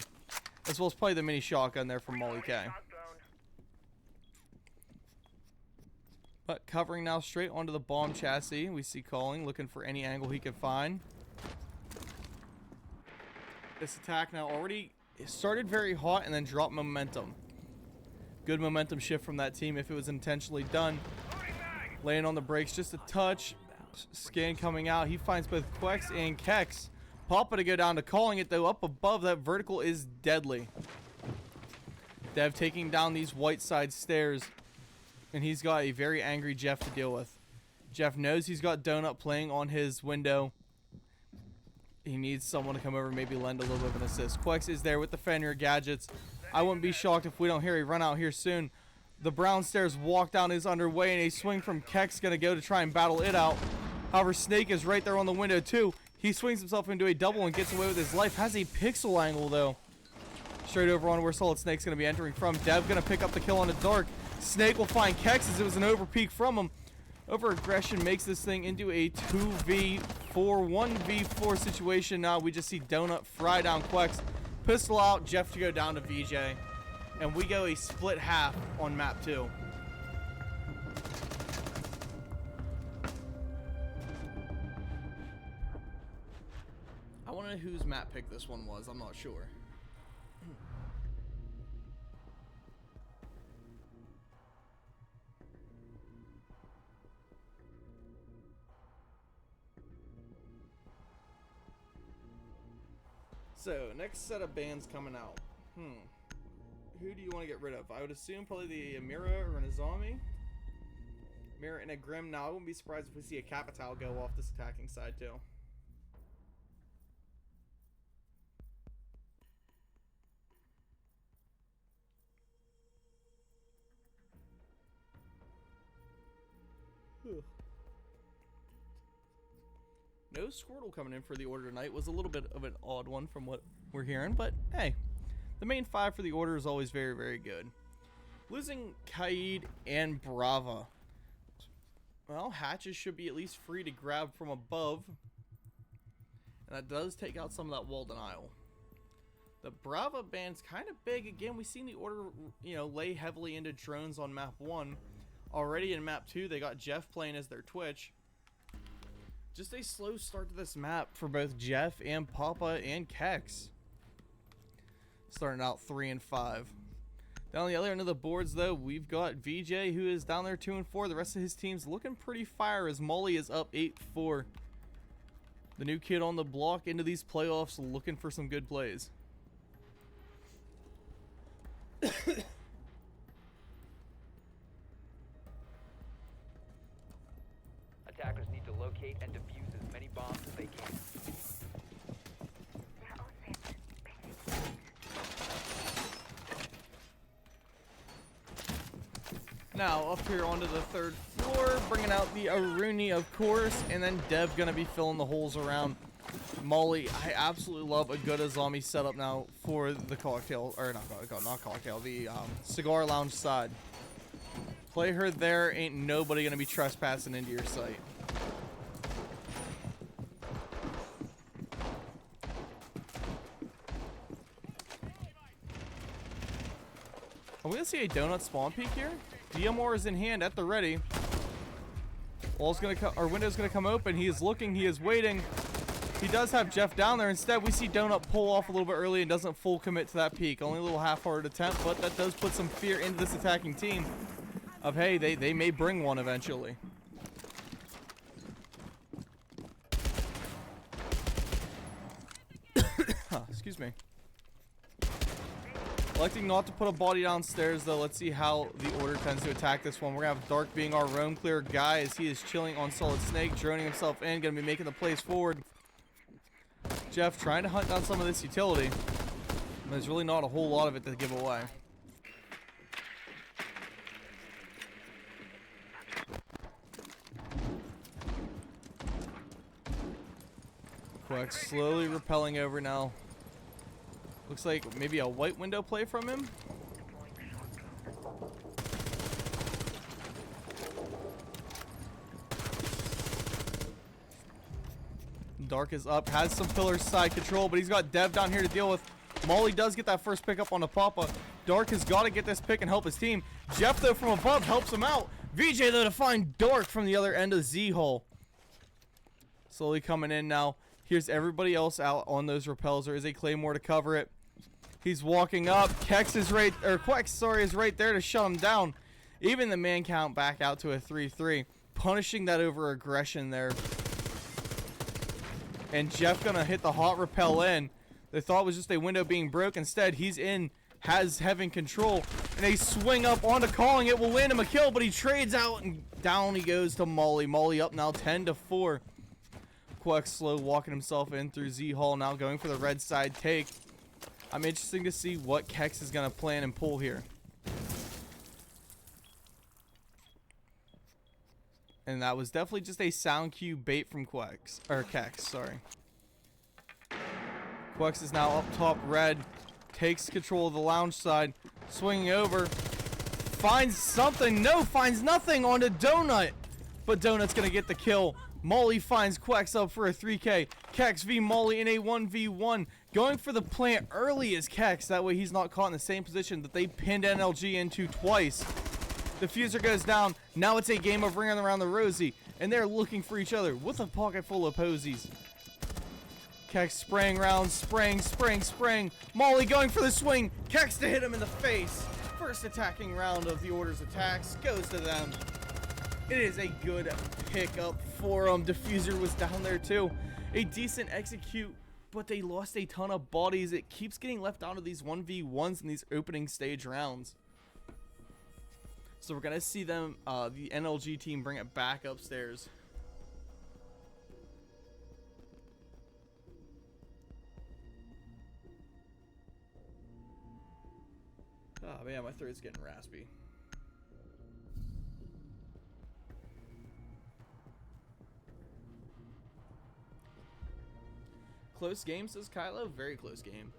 As well as probably the mini shotgun there from Molly K. But covering now straight onto the bomb chassis. We see Calling looking for any angle he can find. This attack now already started very hot and then dropped momentum. Good momentum shift from that team if it was intentionally done. Laying on the brakes just a touch. Scan coming out. He finds both Quex and Kex. Papa to go down to Calling it though. Up above, that vertical is deadly. Dev taking down these white side stairs. And he's got a very angry Jeff to deal with. Jeff knows he's got Donut playing on his window. He needs someone to come over and maybe lend a little bit of an assist. Quex is there with the Fenrir gadgets. I wouldn't be shocked if we don't hear a run out here soon. The Brown Stairs walk down is underway, and a swing from Kex going to go to try and battle it out. However, Snake is right there on the window too. He swings himself into a double and gets away with his life. Has a pixel angle though. Straight over on where Solid Snake's going to be entering from. Dev going to pick up the kill on the dark. Snake will find Kex as it was an overpeak from him. Over aggression makes this thing into a 2v4, 1v4 situation. Now we just see Donut fry down Quex. Pistol out, Jeff to go down to VJ. and we go a split half on map 2. I want to know whose map pick this one was. I'm not sure. So, next set of bands coming out. Who do you want to get rid of? I would assume probably the Amira or an Azami. Amira and a Grim. Now, I wouldn't be surprised if we see a Capital go off this attacking side, too. No Squirtle coming in for the order tonight. Was a little bit of an odd one from what we're hearing, but hey, the main 5 for the order is always very, very good. Losing Kaid and Brava. Well, hatches should be at least free to grab from above, and that does take out some of that wall denial. The Brava band's kind of big. Again, we've seen the order, lay heavily into drones on map 1. Already in map 2, they got Jeff playing as their Twitch. Just a slow start to this map for both Jeff and Papa and Kex. Starting out 3 and 5. Down the other end of the boards, though, we've got VJ, who is down there 2 and 4. The rest of his team's looking pretty fire as Molly is up 8-4. The new kid on the block into these playoffs, looking for some good plays. Attackers need to locate and defuse as many bombs as they can. Now, up here onto the 3rd floor, bringing out the Aruni, of course, and then Dev gonna be filling the holes around Molly. I absolutely love a good Azami setup now for the cocktail, or not cocktail, the cigar lounge side. Play her there, ain't nobody gonna be trespassing into your site. Are we gonna see a donut spawn peek here? DMR is in hand at the ready. Wall's gonna come, or window's gonna come open. He is looking, he is waiting. He does have Jeff down there. Instead, we see Donut pull off a little bit early and doesn't full commit to that peak. Only a little half-hearted attempt, but that does put some fear into this attacking team of, hey, they may bring one eventually. Excuse me. Electing not to put a body downstairs, though. Let's see how the order tends to attack this one. We're going to have Dark being our roam clear guy as he is chilling on Solid Snake, droning himself in, going to be making the plays forward. Jeff trying to hunt down some of this utility. There's really not a whole lot of it to give away. Quick, slowly rappelling over now. Looks like maybe a white window play from him. Dark is up, has some pillar side control, but he's got Dev down here to deal with. Molly does get that first pick up on the Papa. Dark has got to get this pick and help his team. Jeff, though, from above helps him out. VJ, though, to find Dark from the other end of Z-hole. Slowly coming in now. Here's everybody else out on those rappels. There is a Claymore to cover it. He's walking up. Kex is right, or Quex, sorry, is right there to shut him down. Even the man count back out to a 3-3. Punishing that over aggression there. And Jeff gonna hit the hot rappel in. They thought it was just a window being broke. Instead, he's in, having control. And they swing up onto calling. It will land him a kill, but he trades out and down he goes to Molly. Molly up now 10-4. Quex slow walking himself in through Z-Hall, now going for the red side take. I'm interested to see what Kex is going to plan and pull here. And that was definitely just a sound cue bait from Quex, or Kex, sorry. Quex is now up top red, takes control of the lounge side, swinging over, finds something, no, finds nothing onto Donut. But Donut's going to get the kill. Molly finds Quex up for a 3K. Kex v Molly in a 1v1. Going for the plant early is Kex. That way he's not caught in the same position that they pinned NLG into twice. Diffuser goes down. Now it's a game of ringing around the rosy. And they're looking for each other with a pocket full of posies. Kex spraying rounds. Spraying. Molly going for the swing. Kex to hit him in the face. First attacking round of the Order's attacks goes to them. It is a good pickup for them. Diffuser was down there too. A decent execute, but they lost a ton of bodies. It keeps getting left out of these 1v1s in these opening stage rounds. So we're going to see them, the NLG team, bring it back upstairs. Oh man, my throat's getting raspy. Close game, says Kylo. Very close game.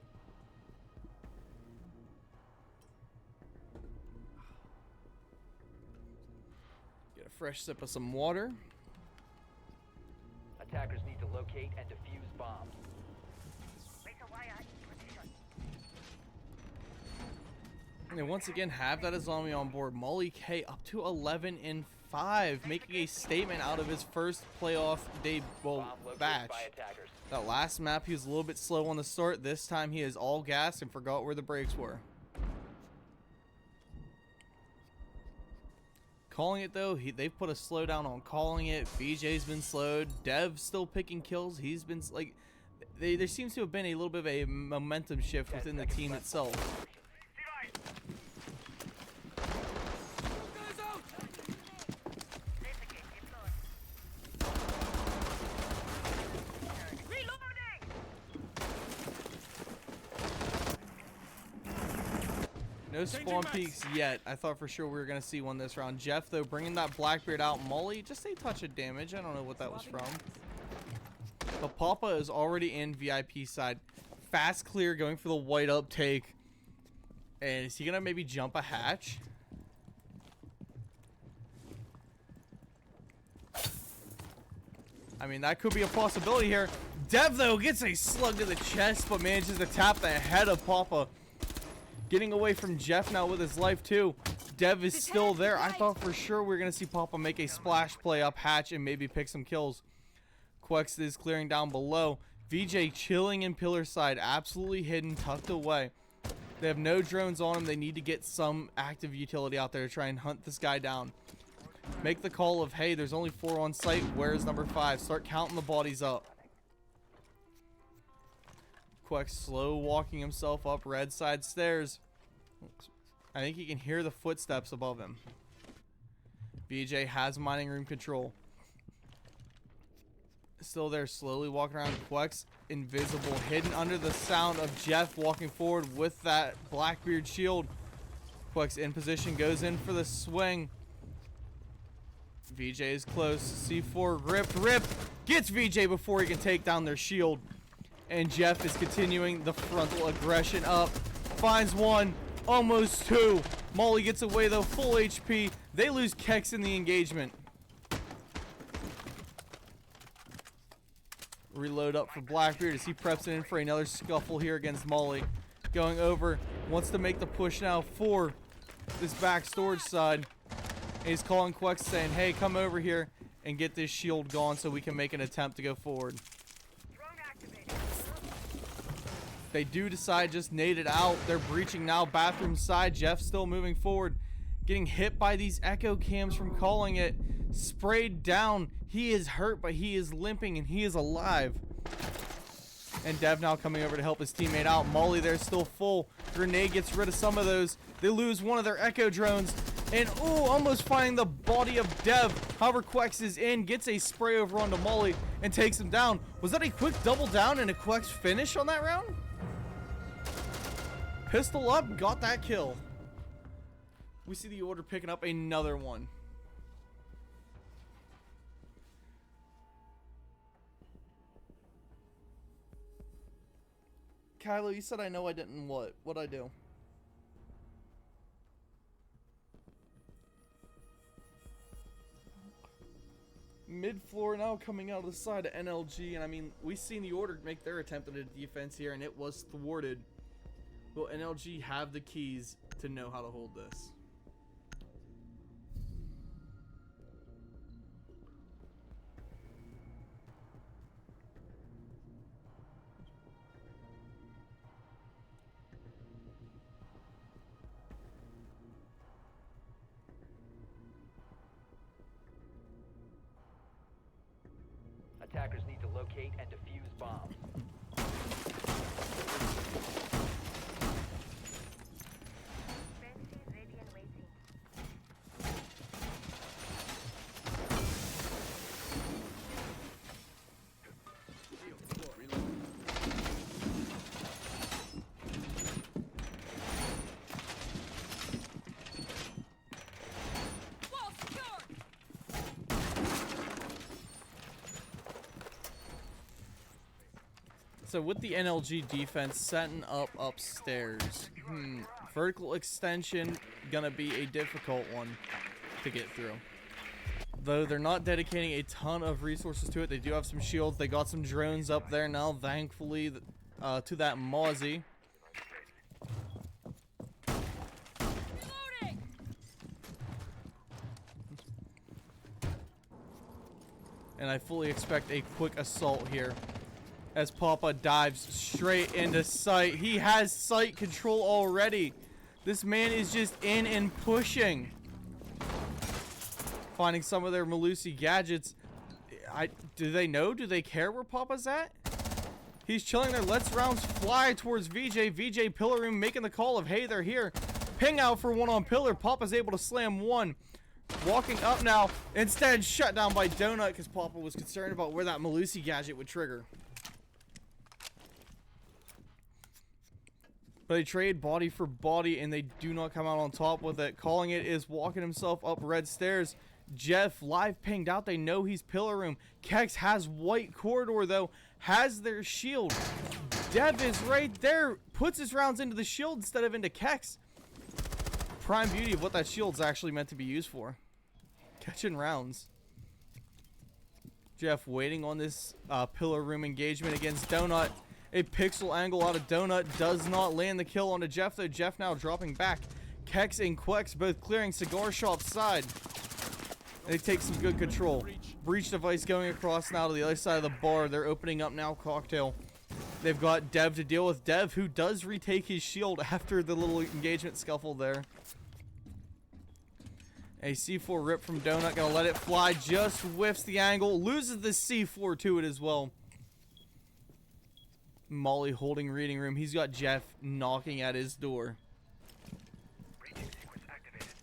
Get a fresh sip of some water. Attackers need to locate and defuse bombs. Wait a while, position. And they once again have that Azami on board. Molly K up to 11-5, making a statement out of his first playoff day, Bomb located batch. by attackers. That last map, he was a little bit slow on the start. This time, he is all gas and forgot where the brakes were. Calling it, though, they've put a slowdown on calling it. BJ's been slowed. Dev's still picking kills. He's been, like, there seems to have been a little bit of a momentum shift within the team itself. No spawn peaks yet. I thought for sure we were going to see one this round. Jeff, though, bringing that Blackbeard out. Molly, just a touch of damage. I don't know what that was from. But Papa is already in VIP side. Fast clear, going for the white uptake. And is he going to maybe jump a hatch? I mean, that could be a possibility here. Dev, though, gets a slug to the chest, but manages to tap the head of Papa. Getting away from Jeff now with his life, too. Dev is still there. I thought for sure we were going to see Papa make a splash play up hatch and maybe pick some kills. Quex is clearing down below. VJ chilling in pillar side. Absolutely hidden, tucked away. They have no drones on him. They need to get some active utility out there to try and hunt this guy down. Make the call of, hey, there's only 4 on site. Where's number 5? Start counting the bodies up. Quex slow walking himself up red side stairs. I think he can hear the footsteps above him. VJ has mining room control. Still there, slowly walking around. Quex invisible, hidden under the sound of Jeff walking forward with that Blackbeard shield. Quex in position, goes in for the swing. VJ is close. C4 ripped. Gets VJ before he can take down their shield. And Jeff is continuing the frontal aggression up. Finds 1, almost 2. Molly gets away though, full HP. They lose Kex in the engagement. Reload up for Blackbeard as he preps it in for another scuffle here against Molly. Going over, wants to make the push now for this back storage side. And he's calling Quex saying, hey, come over here and get this shield gone so we can make an attempt to go forward. They do decide just nade it out. They're breaching now bathroom side. Jeff still moving forward. Getting hit by these echo cams from calling it. Sprayed down. He is hurt, but he is limping and he is alive. And Dev now coming over to help his teammate out. Molly there still full. Grenade gets rid of some of those. They lose one of their echo drones. And oh, almost finding the body of Dev. However, Quex is in, gets a spray over onto Molly and takes him down. Was that a quick double down and a Quex finish on that round? Pistol up, got that kill. We see the Order picking up another one. Kylo, you said I know I didn't what? What'd I do? Mid-floor now coming out of the side of NLG, and I mean, we've seen the Order make their attempt at a defense here, and it was thwarted. Will NLG have the keys to know how to hold this? Attackers need to locate and defuse bombs. Fancy, ready and waiting. So with the NLG defense setting up upstairs, vertical extension gonna be a difficult one to get through. Though they're not dedicating a ton of resources to it, they do have some shields. They got some drones up there now, thankfully, to that Mozzie. And I fully expect a quick assault here as Papa dives straight into sight. He has sight control already. This man is just in and pushing. Finding some of their Malusi gadgets. Do they know? Do they care where Papa's at? He's chilling there. Lets rounds fly towards VJ. VJ pillar room making the call of, hey, they're here. Ping out for one on pillar. Papa's able to slam one. Walking up now. Instead, shut down by Donut because Papa was concerned about where that Malusi gadget would trigger. But they trade body for body, and they do not come out on top with it. Calling it is walking himself up red stairs. Jeff live pinged out. They know he's pillar room. Kex has white corridor, though. Has their shield. Dev is right there. Puts his rounds into the shield instead of into Kex. Prime beauty of what that shield's actually meant to be used for. Catching rounds. Jeff waiting on this pillar room engagement against Donut. A pixel angle out of Donut does not land the kill onto Jeff, though. Jeff now dropping back. Kex and Quex both clearing Cigar Shop's side. They take some good control. Breach device going across now to the other side of the bar. They're opening up now Cocktail. They've got Dev to deal with. Dev, who does retake his shield after the little engagement scuffle there. A C4 rip from Donut. Gonna let it fly. Just whiffs the angle. Loses the C4 to it as well. Molly holding reading room. He's got Jeff knocking at his door.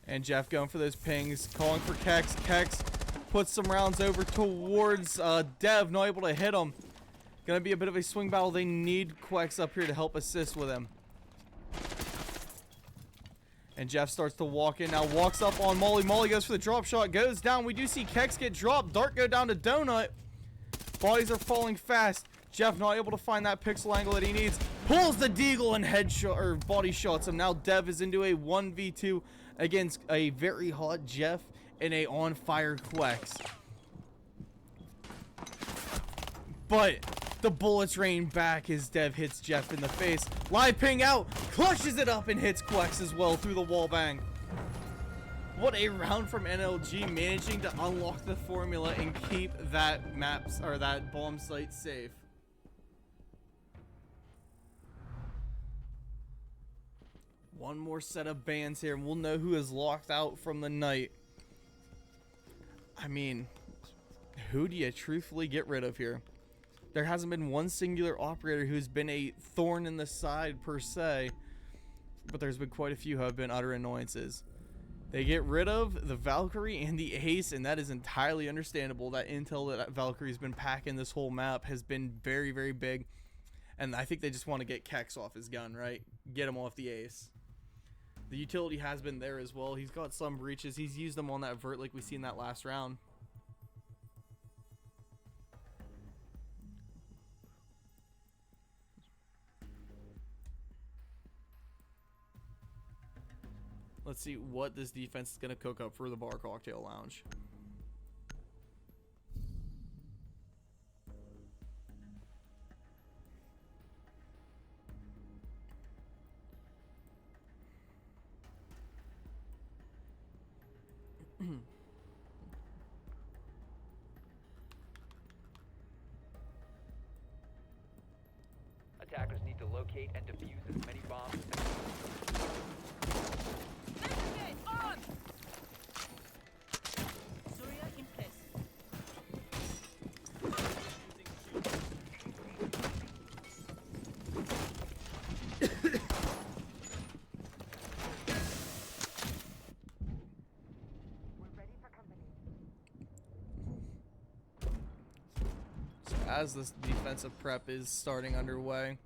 And Jeff going for those pings. Calling for Kex. Kex puts some rounds over towards Dev. Not able to hit him. Gonna be a bit of a swing battle. They need Quex up here to help assist with him. And Jeff starts to walk in. Now walks up on Molly. Molly goes for the drop shot. Goes down. We do see Kex get dropped. Dart go down to Donut. Bodies are falling fast. Jeff not able to find that pixel angle that he needs. Pulls the deagle and headshot or body shots him. Now Dev is into a 1v2 against a very hot Jeff and a on fire Quex. But the bullets rain back as Dev hits Jeff in the face. Live ping out, clutches it up and hits Quex as well through the wall bang. What a round from NLG, managing to unlock the formula and keep that that bomb site safe. One more set of bans here, and we'll know who is locked out from the night. I mean, who do you truthfully get rid of here? There hasn't been one singular operator who's been a thorn in the side per se, but there's been quite a few who have been utter annoyances. They get rid of the Valkyrie and the Ace, and that is entirely understandable. That intel that Valkyrie's been packing this whole map has been very, very big, and I think they just want to get Kex off his gun, right? Get him off the Ace. The utility has been there as well. He's got some breaches. He's used them on that vert like we seen that last round. Let's see what this defense is going to cook up for the Bar Cocktail Lounge. Attackers need to locate and defuse as many bombs as they can. Surya in place. We're ready for company. So as this defensive prep is starting underway,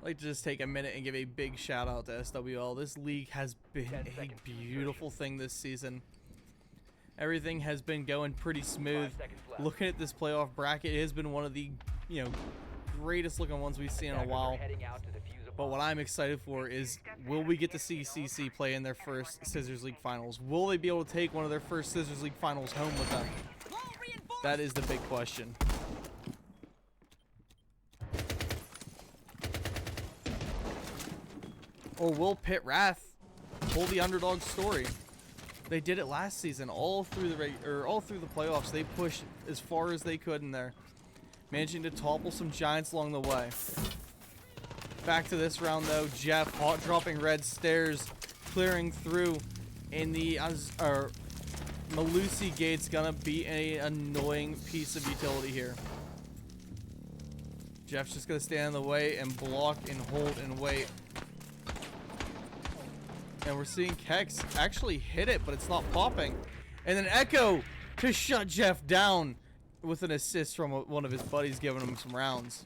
I'd like to just take a minute and give a big shout out to SWL. This league has been 10 a seconds to beautiful thing this season. Everything has been going pretty smooth. 5 seconds left. Looking at this playoff bracket, it has been one of the, greatest looking ones we've seen in a Attackers are while. heading out to defuse a But what bomb. I'm excited for is, will we get to see CC play in their first Scissors League Finals? Will they be able to take one of their first Scissors League Finals home with them? Wall reinforced. That is the big question. Or will Pit Wrath pull the underdog story? They did it last season, all through the playoffs. They pushed as far as they could in there, managing to topple some giants along the way. Back to this round though, Jeff hot dropping red stairs, clearing through, in the Malusi gate's gonna be an annoying piece of utility here. Jeff's just gonna stand in the way and block and hold and wait. And we're seeing Kex actually hit it, but it's not popping. And then Echo to shut Jeff down with an assist from one of his buddies giving him some rounds.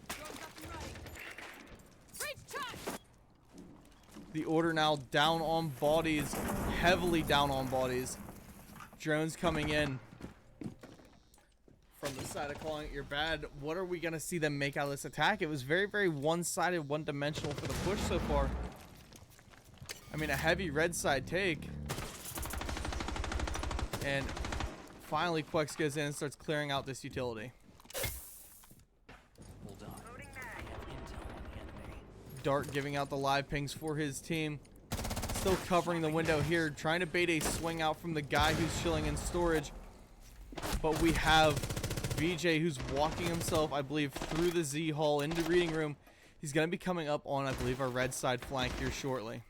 The order now down on bodies, heavily down on bodies. Drones coming in from the side of calling it your bad. What are we going to see them make out of this attack? It was very, very one-sided, one-dimensional for the push so far. I mean, a heavy red side take. And finally, Quex goes in and starts clearing out this utility. Hold on. Loading I mag. have intel on the enemy. Dart giving out the live pings for his team. Still covering the window here, trying to bait a swing out from the guy who's chilling in storage. But we have VJ who's walking himself, I believe, through the Z hall into reading room. He's going to be coming up on, I believe, our red side flank here shortly.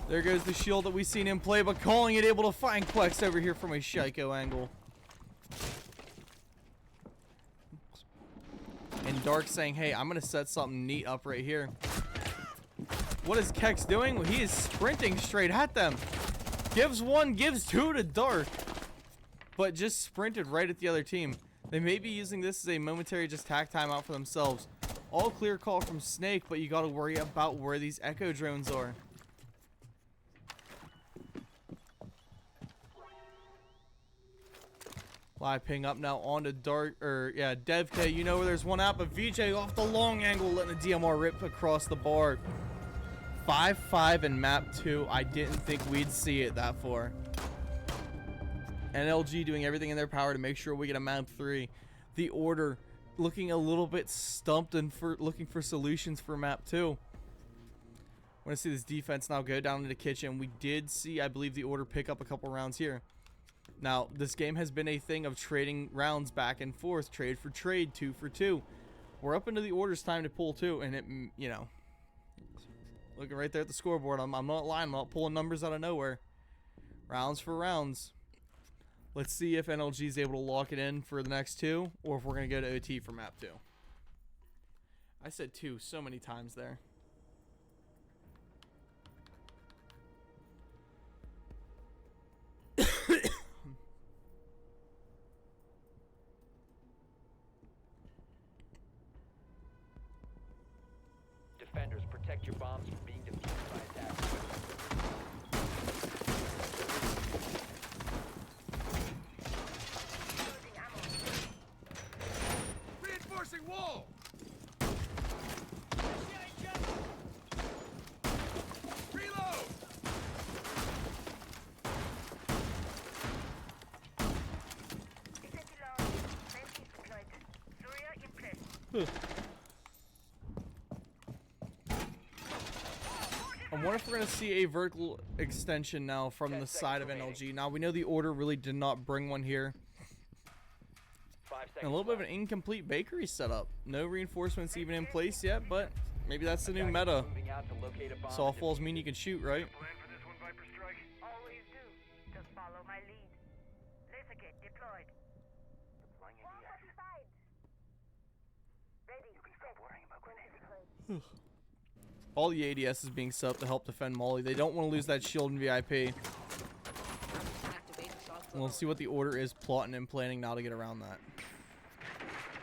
There goes the shield that we've seen him play, but calling it, able to find Quex over here from a Shiko angle. And Dark saying, hey, I'm going to set something neat up right here. What is Kex doing? Well, he is sprinting straight at them. Gives one, gives two to Dark. But just sprinted right at the other team. They may be using this as a momentary just tack time out for themselves. All clear call from Snake, but you got to worry about where these Echo drones are. Live ping up now onto DevK. You know where there's one out, but VJ off the long angle, letting the DMR rip across the bar. 5-5 in map 2. I didn't think we'd see it that far. NLG doing everything in their power to make sure we get a map 3. The order looking a little bit stumped and looking for solutions for map 2. I want to see this defense now go down into the kitchen. We did see, I believe, the order pick up a couple rounds here. Now, this game has been a thing of trading rounds back and forth. Trade for trade, 2 for 2. We're up into the order's time to pull 2, and it, looking right there at the scoreboard. I'm not lying. I'm not pulling numbers out of nowhere. Rounds for rounds. Let's see if NLG is able to lock it in for the next 2, or if we're going to go to OT for map 2. I said 2 so many times there. Defenders, protect your bombs from being defused by attackers. Loading ammo. Reinforcing wall! Reload! Safety low. Safety deployed. Surya in place. wonder if we're going to see a vertical extension now from the side of NLG. Now, we know the order really did not bring one here. 5 And seconds a little bit of an left. incomplete bakery setup. No reinforcements even in place yet, but maybe that's the new Attackers meta. moving out to locate a bomb and Softballs defuse mean you can shoot, right? Plan for this one, Viper Strike? Always do. Just follow my lead. Laser gate deployed. Deploying ADS. Ready. You can stop worrying about grenades. All the ADS is being set up to help defend Molly. They don't want to lose that shield in VIP. We'll see what the order is plotting and planning now to get around that.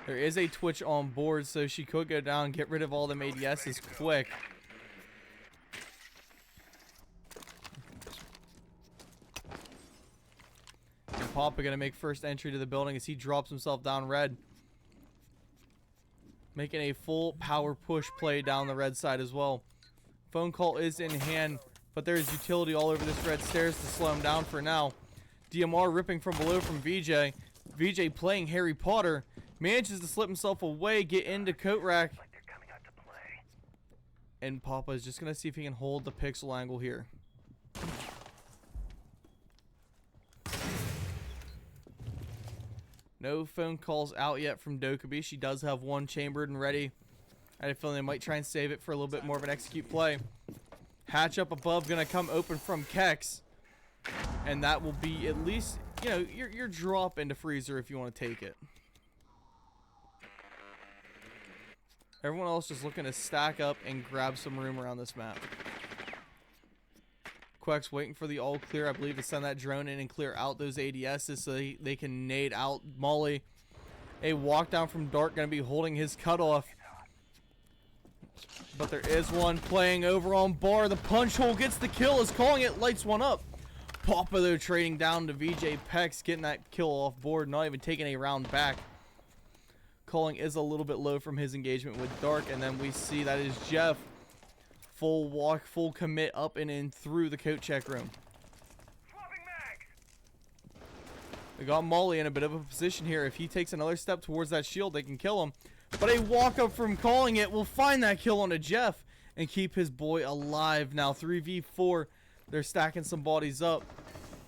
There is a Twitch on board, so she could go down, get rid of all them ADSs quick. And Papa gonna make first entry to the building as he drops himself down red. Making a full power push play down the red side as well. Phone call is in hand, but there's utility all over this red stairs to slow him down for now. DMR ripping from below from VJ. VJ playing Harry Potter. Manages to slip himself away, get into coat rack. Like they're coming out to play. And Papa is just going to see if he can hold the pixel angle here. No phone calls out yet from Dokkaebi. She does have one chambered and ready. I had a feeling they might try and save it for a little bit more of an execute play. Hatch up above going to come open from Kex. And that will be at least, you know, your drop into freezer if you want to take it. Everyone else just looking to stack up and grab some room around this map. Queck's waiting for the all clear, I believe, to send that drone in and clear out those ADSs so they can nade out Molly. A walk down from Dark going to be holding his cutoff. But there is one playing over on bar. The punch hole gets the kill, is calling it, lights one up. Papa though trading down to VJ Pex, getting that kill off board, not even taking a round back. Calling is a little bit low from his engagement with Dark, and then we see that is Jeff. Full walk, full commit up and in through the coat check room. Swapping mag! They got Molly in a bit of a position here. If he takes another step towards that shield, they can kill him. But a walk up from calling it will find that kill onto Jeff and keep his boy alive. Now 3v4. They're stacking some bodies up.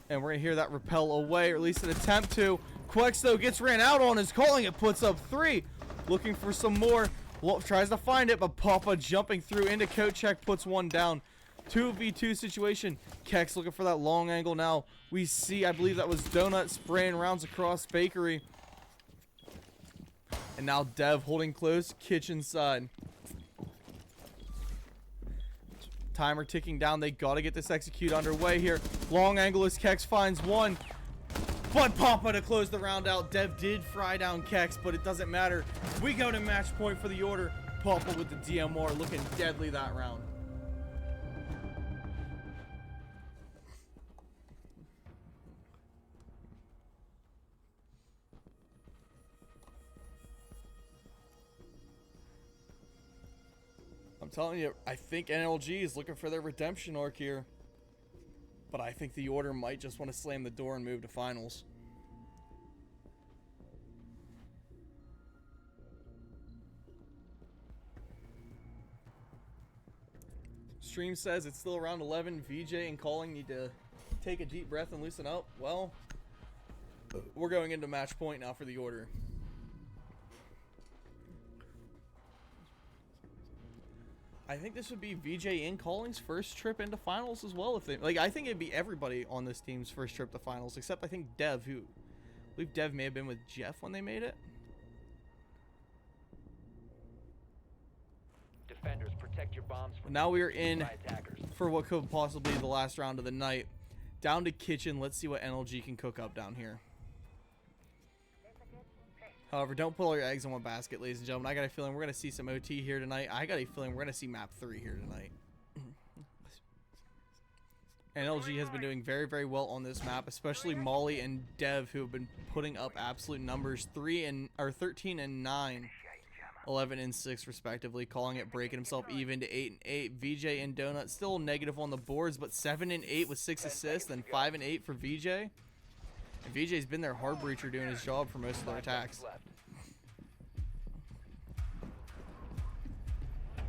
And we're going to hear that repel away, or at least an attempt to. Quex, though, gets ran out on his calling it, puts up 3. Looking for some more. Wolf tries to find it, but Papa jumping through into coat check, puts one down. 2v2 situation. Kex looking for that long angle now. We see, I believe that was Donut spraying rounds across Bakery. And now Dev holding close, kitchen side. Timer ticking down. They got to get this execute underway here. Long angle as Kex finds one. But Papa to close the round out. Dev did fry down Kex, but it doesn't matter. We go to match point for the order. Papa with the DMR looking deadly that round. I'm telling you, I think NLG is looking for their redemption arc here. But I think the order might just want to slam the door and move to finals. Stream says it's still around 11. VJ and Calling need to take a deep breath and loosen up. Well, we're going into match point now for the order. I think this would be VJ and Calling's first trip into finals as well. If they like, I think it'd be everybody on this team's first trip to finals, except I think Dev, who I believe Dev may have been with Jeff when they made it. Defenders, protect your bombs from Now we are in by attackers. for what could possibly be the last round of the night. Down to kitchen. Let's see what NLG can cook up down here. However, don't put all your eggs in one basket, ladies and gentlemen. I got a feeling we're going to see some OT here tonight. I got a feeling we're going to see map 3 here tonight. NLG has been doing very, very well on this map, especially Molly and Dev, who have been putting up absolute numbers. 13 and 9, 11 and 6 respectively, calling it breaking himself even to 8 and 8. VJ and Donut still negative on the boards, but 7 and 8 with 6 assists, then 5 and 8 for VJ. And VJ's been their hard breacher doing his job for most of their attacks. 5 seconds left.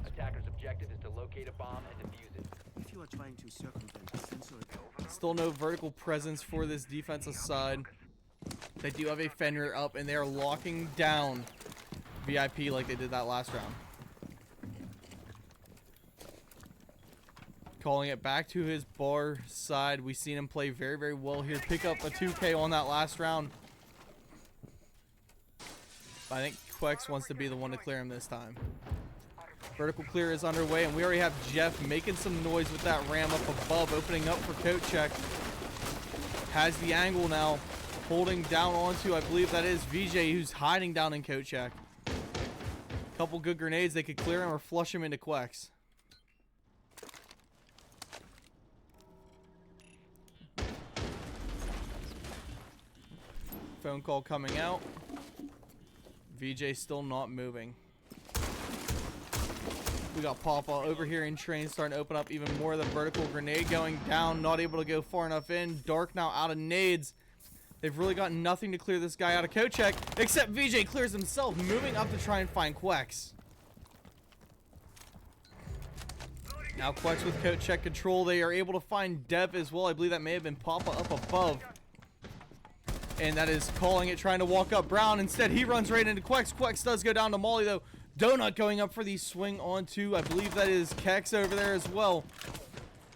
Attackers objective objective is to locate a bomb and defuse it. If you are trying to circumvent the sensor, Still no vertical presence for this defensive side. They do have a fender up, and they are locking down VIP like they did that last round. Calling it back to his bar side. We've seen him play very, very well here. Pick up a 2K on that last round. But I think Quex wants to be the one to clear him this time. Vertical clear is underway, and we already have Jeff making some noise with that ram up above, opening up for coat check. Has the angle now, holding down onto, I believe that is VJ, who's hiding down in coat check. Couple good grenades, they could clear him or flush him into Quex. Phone call coming out. VJ still not moving. We got Papa over here in train starting to open up even more. The vertical grenade going down, not able to go far enough in. Dark now out of nades. They've really got nothing to clear this guy out of coat check, except VJ clears himself, moving up to try and find Quex. Now Quex with coat check control. They are able to find Dev as well. I believe that may have been Papa up above. And that is calling it, trying to walk up Brown. Instead, he runs right into Quex. Quex does go down to Molly, though. Donut going up for the swing onto, I believe that is Kex over there as well.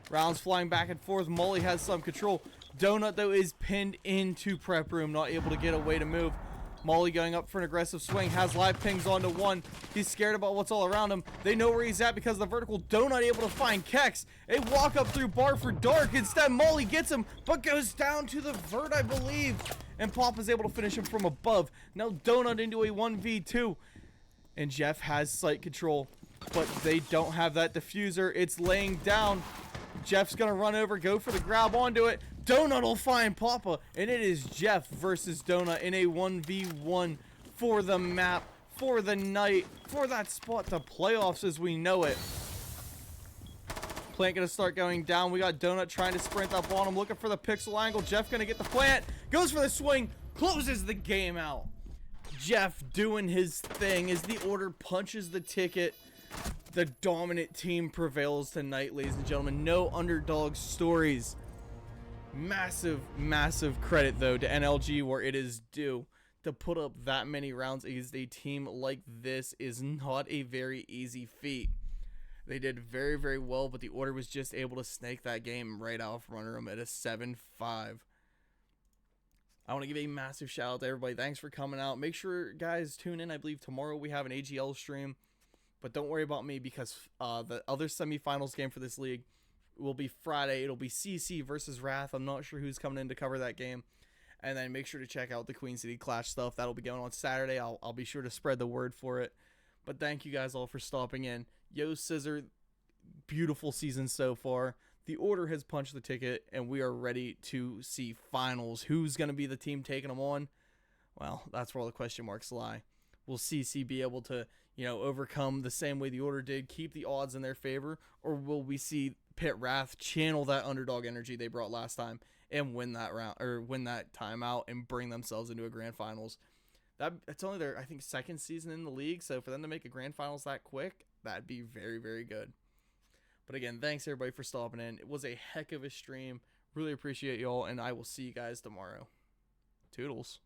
Rounds flying back and forth. Molly has some control. Donut, though, is pinned into prep room, not able to get away to move. Molly going up for an aggressive swing, has live pings onto one. He's scared about what's all around him. They know where he's at because of the vertical. Donut able to find Kex. A walk up through bar for Dark. Instead, Molly gets him, but goes down to the vert, I believe. And Pop is able to finish him from above. Now Donut into a 1v2. And Jeff has sight control, but they don't have that diffuser. It's laying down. Jeff's going to run over, go for the grab onto it. Donut will find Papa, and it is Jeff versus Donut in a 1v1 for the map, for the night, for that spot to playoffs as we know it. Plant going to start going down. We got Donut trying to sprint up on him, looking for the pixel angle. Jeff going to get the plant, goes for the swing, closes the game out. Jeff doing his thing as the order punches the ticket. The dominant team prevails tonight, ladies and gentlemen. No underdog stories. Massive, massive credit, though, to NLG where it is due. To put up that many rounds against a team like this is not a very easy feat. They did very, very well, but the order was just able to snake that game right out from under them at a 7-5. I want to give a massive shout out to everybody. Thanks for coming out. Make sure, guys, tune in. I believe tomorrow we have an AGL stream. But don't worry about me because the other semifinals game for this league will be Friday. It'll be CC versus Wrath. I'm not sure who's coming in to cover that game. And then make sure to check out the Queen City Clash stuff. That'll be going on Saturday. I'll be sure to spread the word for it. But thank you guys all for stopping in. Yo, Scissor, beautiful season so far. The order has punched the ticket, and we are ready to see finals. Who's going to be the team taking them on? Well, that's where all the question marks lie. Will CC be able to, overcome the same way the order did, keep the odds in their favor, or will we see Pit Wrath channel that underdog energy they brought last time and win that round or win that timeout and bring themselves into a grand finals? That's only their, I think, second season in the league, so for them to make a grand finals that quick, that'd be very, very good. But again, thanks everybody for stopping in. It was a heck of a stream. Really appreciate y'all, and I will see you guys tomorrow. Toodles.